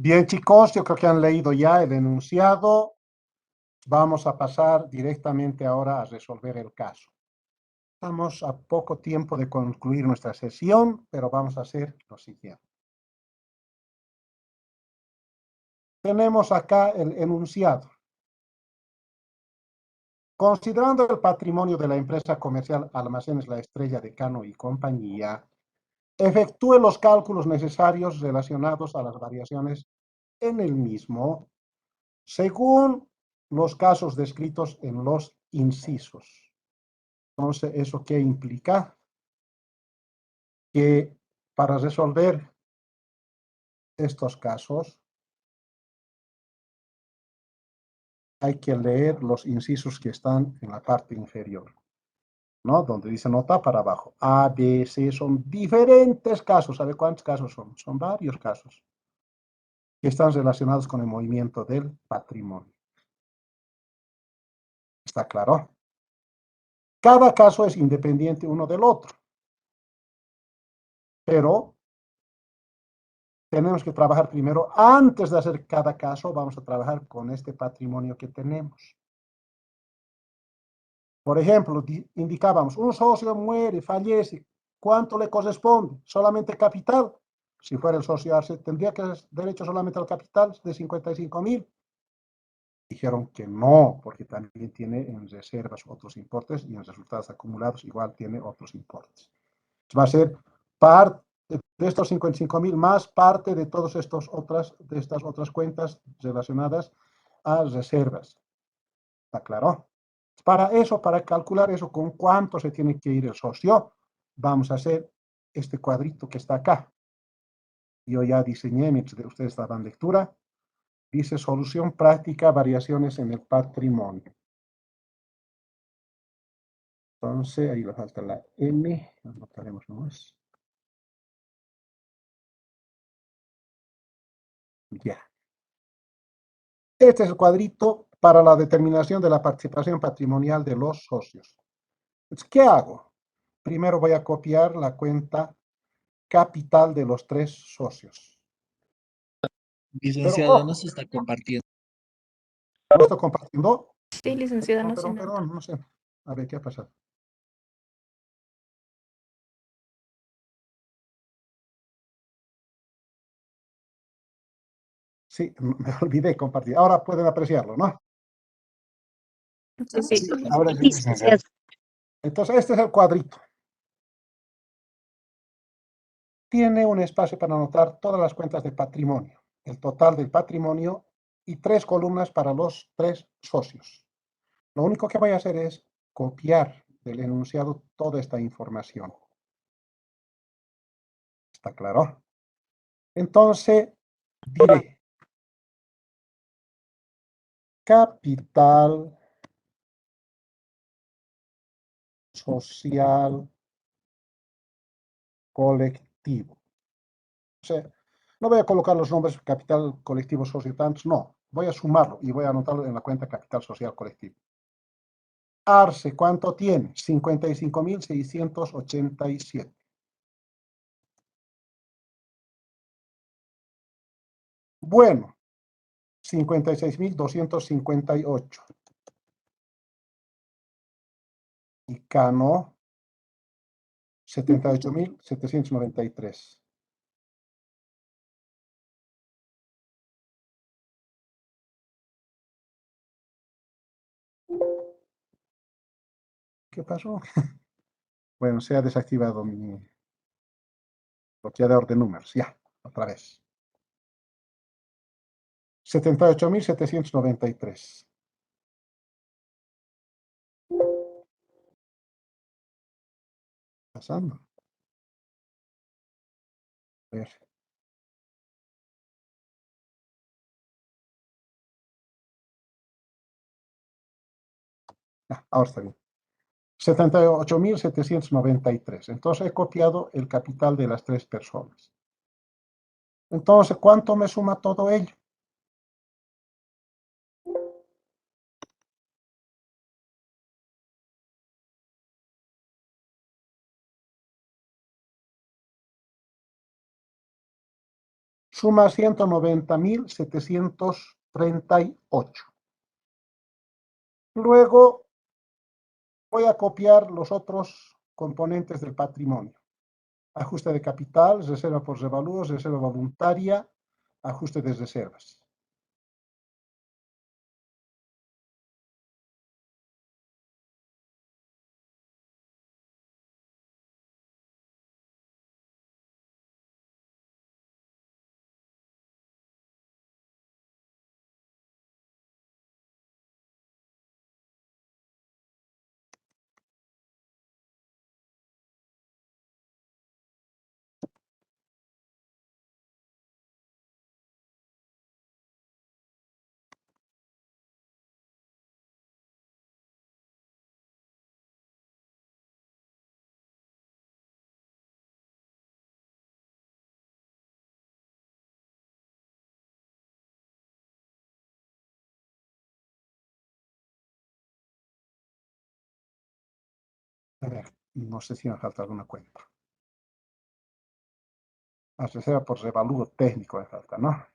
Bien, chicos, yo creo que han leído ya el enunciado. Vamos a pasar directamente ahora a resolver el caso. Estamos a poco tiempo de concluir nuestra sesión, pero vamos a hacer lo siguiente. Tenemos acá el enunciado. Considerando el patrimonio de la empresa comercial Almacenes La Estrella de Cano y compañía, efectúe los cálculos necesarios relacionados a las variaciones en el mismo, según los casos descritos en los incisos. Entonces, ¿eso qué implica? Que para resolver estos casos hay que leer los incisos que están en la parte inferior, ¿no? Donde dice nota para abajo. A, B, C, son diferentes casos. ¿Sabe cuántos casos son? Son varios casos que están relacionados con el movimiento del patrimonio. ¿Está claro? Cada caso es independiente uno del otro, pero tenemos que trabajar primero, antes de hacer cada caso, vamos a trabajar con este patrimonio que tenemos. Por ejemplo, indicábamos, un socio muere, fallece, ¿cuánto le corresponde? ¿Solamente capital? Si fuera el socio Arce, ¿tendría que derecho solamente al capital de 55.000? Dijeron que no, porque también tiene en reservas otros importes y en resultados acumulados igual tiene otros importes. Va a ser parte de estos 55.000 más parte de todas estas otras cuentas relacionadas a reservas. ¿Está claro? Para eso, para calcular eso, con cuánto se tiene que ir el socio, vamos a hacer este cuadrito que está acá. Yo ya diseñé, mientras ustedes daban lectura, dice solución práctica, variaciones en el patrimonio. Entonces, ahí le falta la M, anotaremos nomás. Ya. Este es el cuadrito para la determinación de la participación patrimonial de los socios. Entonces, ¿qué hago? Primero voy a copiar la cuenta capital de los tres socios. Licenciado, ojo, no se está compartiendo. ¿no estoy compartiendo? Sí, licenciada, no se Perdón, nota. perdón, no sé. A ver, ¿qué ha pasado? Sí, me olvidé compartir. Ahora pueden apreciarlo, ¿no? Sí, sí. Ahora sí, licenciado. Entonces, este es el cuadrito. Tiene un espacio para anotar todas las cuentas de patrimonio, el total del patrimonio y 3 columnas para los 3 socios. Lo único que voy a hacer es copiar del enunciado toda esta información. ¿Está claro? Entonces, diré capital social colectivo. O sea, no voy a colocar los nombres capital colectivo socio tantos, no. Voy a sumarlo y voy a anotarlo en la cuenta capital social colectivo. Arce, ¿cuánto tiene? 55.687. Bueno, 56.258. Y Cano, 78.793. ¿Qué pasó? Bueno, se ha desactivado mi bloqueador de números. Ya, otra vez. 78.793. Pasando. A ver. Ah, ahora está bien. 78.793. Entonces he copiado el capital de las 3 personas. Entonces, ¿cuánto me suma todo ello? suma 190.738. Luego voy a copiar los otros componentes del patrimonio. Ajuste de capital, reserva por revalúos, reserva voluntaria, ajuste de reservas. A ver, no sé si me falta alguna cuenta. La reserva por revalúo técnico me falta, ¿no?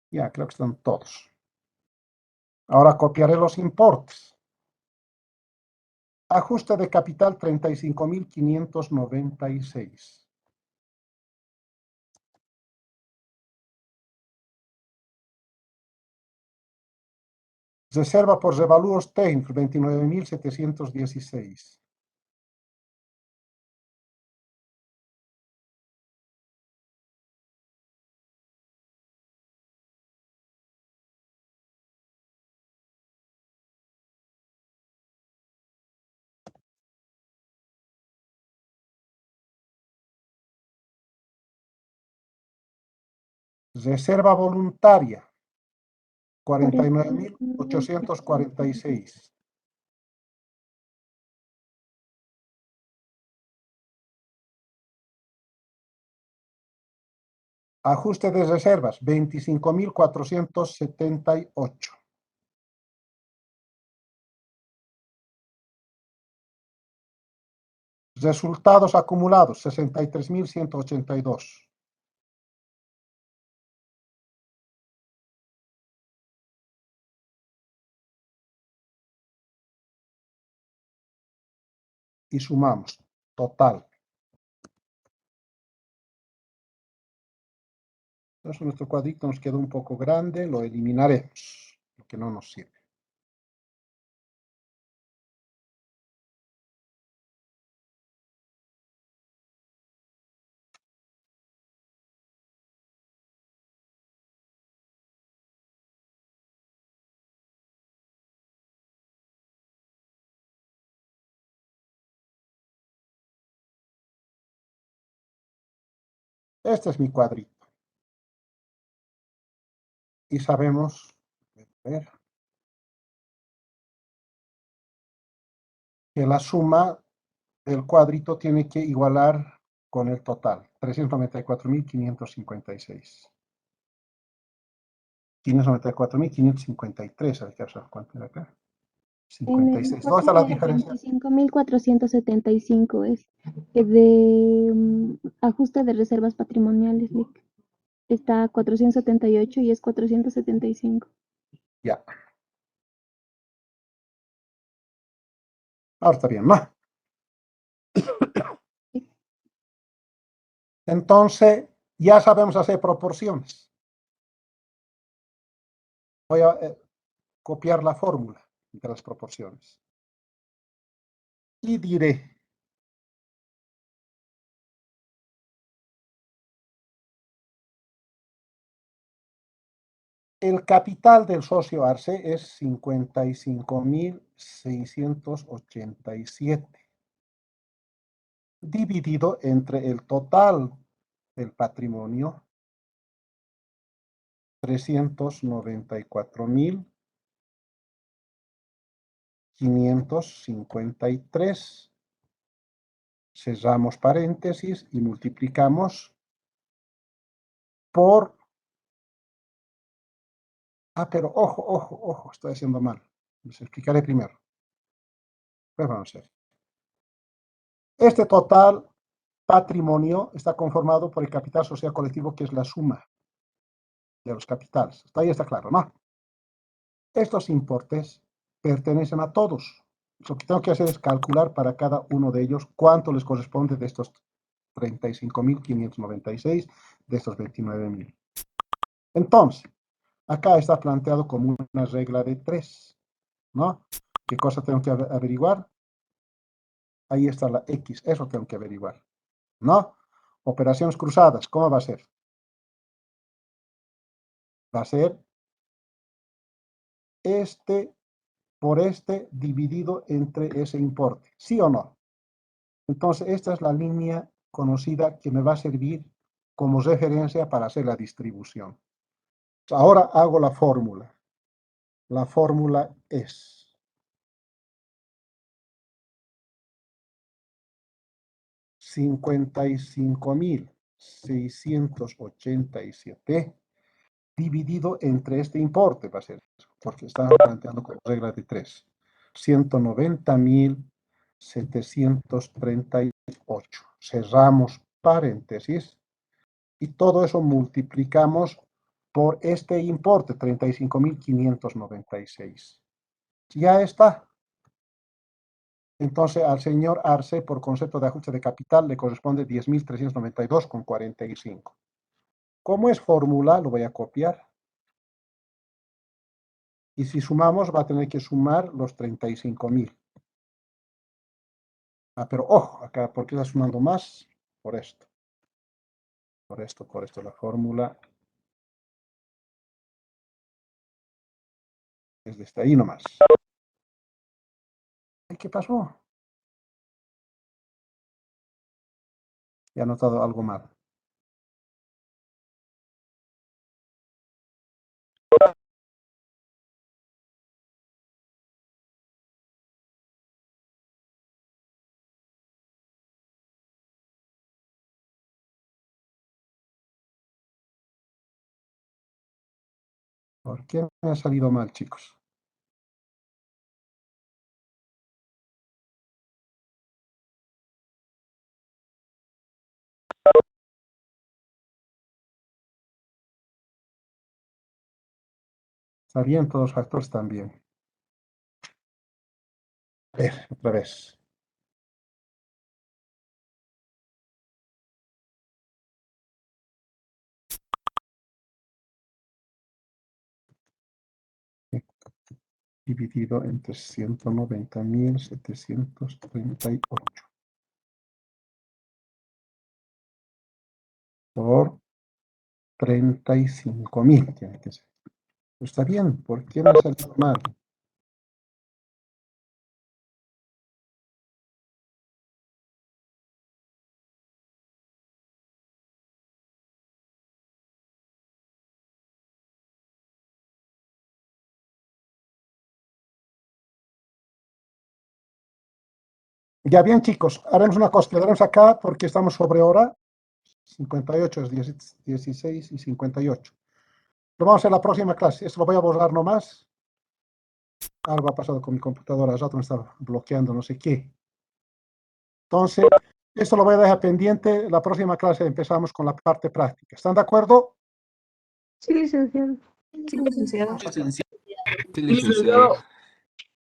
Ya, creo que están todos. Ahora copiaré los importes. Ajuste de capital 35.596. Reserva por revalúos técnicos 29.716. Reserva voluntaria 49.846. Ajuste de reservas 25.478. Resultados acumulados 63.182. Y sumamos. Total. Entonces nuestro cuadrito nos quedó un poco grande, lo eliminaremos, porque no nos sirve. Este es mi cuadrito. Y sabemos, a ver, que la suma del cuadrito tiene que igualar con el total, 394.556. 594.553, a ver qué pasa, ¿cuánto era acá? En el 56. ¿Dónde está la diferencia? 25.475 es de ajuste de reservas patrimoniales, Lic. Está 478 y es 475. Ya. Ahora está bien, ¿no? Entonces, ya sabemos hacer proporciones. Voy a copiar la fórmula de las proporciones. Y diré, el capital del socio Arce es 55.687. dividido entre el total del patrimonio, 394.553. Cerramos paréntesis y multiplicamos por... pero ojo, estoy haciendo mal. Les explicaré primero. Pues vamos a ver. Este total patrimonio está conformado por el capital social colectivo, que es la suma de los capitales. Hasta ahí está claro, ¿no? Estos importes pertenecen a todos. Lo que tengo que hacer es calcular para cada uno de ellos cuánto les corresponde de estos 35.596, de estos 29.000. Entonces, acá está planteado como una regla de 3, ¿no? ¿Qué cosa tengo que averiguar? Ahí está la X, eso tengo que averiguar, ¿no? Operaciones cruzadas, ¿cómo va a ser? Va a ser este por este dividido entre ese importe, ¿sí o no? Entonces, esta es la línea conocida que me va a servir como referencia para hacer la distribución. Ahora hago la fórmula. La fórmula es 55.687 dividido entre este importe, va a ser, porque estamos planteando con regla de 3. 190.738. Cerramos paréntesis y todo eso multiplicamos por este importe, 35.596. Ya está. Entonces, al señor Arce, por concepto de ajuste de capital, le corresponde 10.392,45. Como es fórmula, lo voy a copiar. Y si sumamos, va a tener que sumar los 35.000. Pero ojo, acá, ¿por qué está sumando más? Por esto. Por esto, la fórmula es desde ahí nomás. ¿Qué pasó? He anotado algo mal. ¿Por qué me ha salido mal, chicos? Está bien, todos los factores también. A ver, otra vez. Dividido entre 190.738 por 35.000 tiene que ser. Está bien, ¿por qué me ha salido mal? Ya bien, chicos, haremos una cosa, quedaremos acá porque estamos sobre hora. 58 es 16 y 58. Lo vamos a hacer la próxima clase. Esto lo voy a borrar nomás. Algo ha pasado con mi computadora. Al rato me está bloqueando no sé qué. Entonces, esto lo voy a dejar pendiente. La próxima clase empezamos con la parte práctica. ¿Están de acuerdo? Sí, licenciado. Sí, licenciado. Sí, licenciado.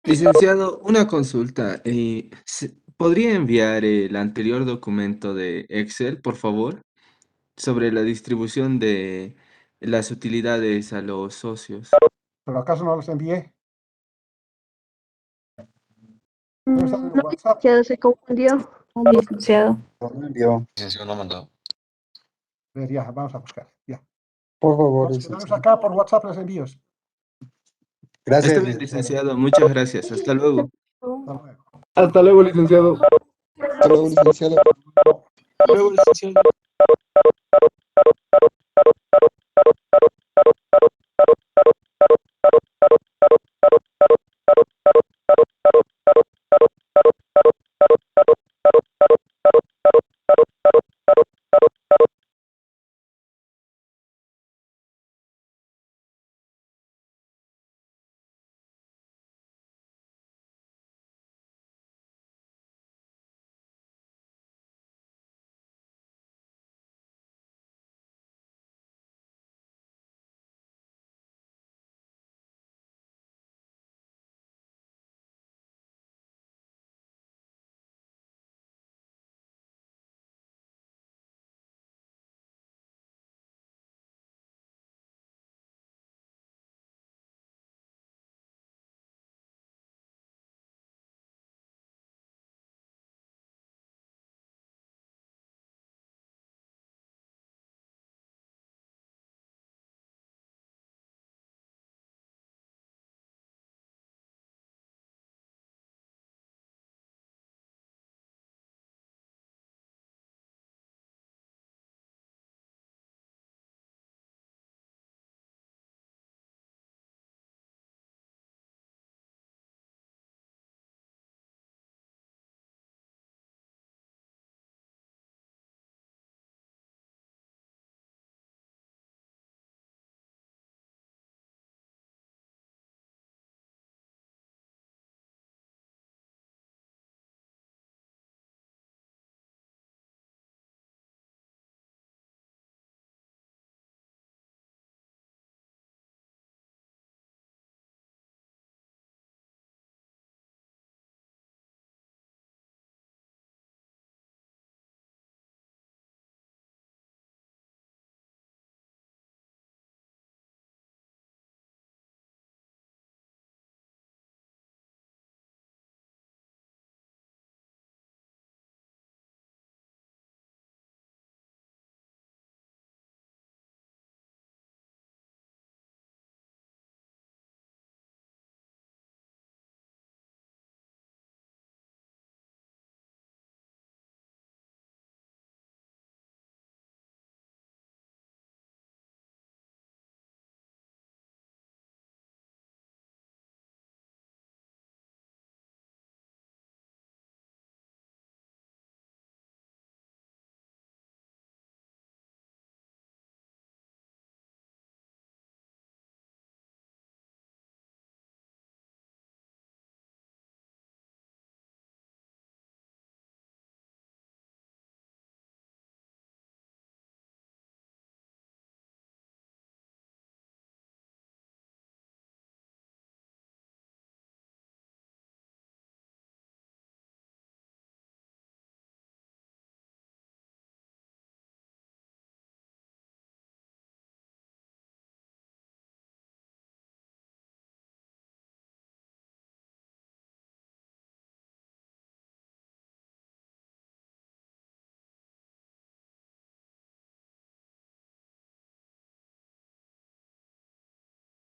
Licenciado, una consulta. ¿Podría enviar el anterior documento de Excel, por favor, sobre la distribución de las utilidades a los socios? ¿Pero acaso no los envié? ¿No están en No, WhatsApp? licenciado, se confundió. Licenciado. No envió. A ver, ya, vamos a buscar. Ya. Por favor, Nos quedamos licenciado. acá por WhatsApp los envíos. Gracias, Está bien, licenciado. Muchas gracias. Hasta luego. Hasta luego. Hasta luego, licenciado. luego, licenciado. Luego, licenciado.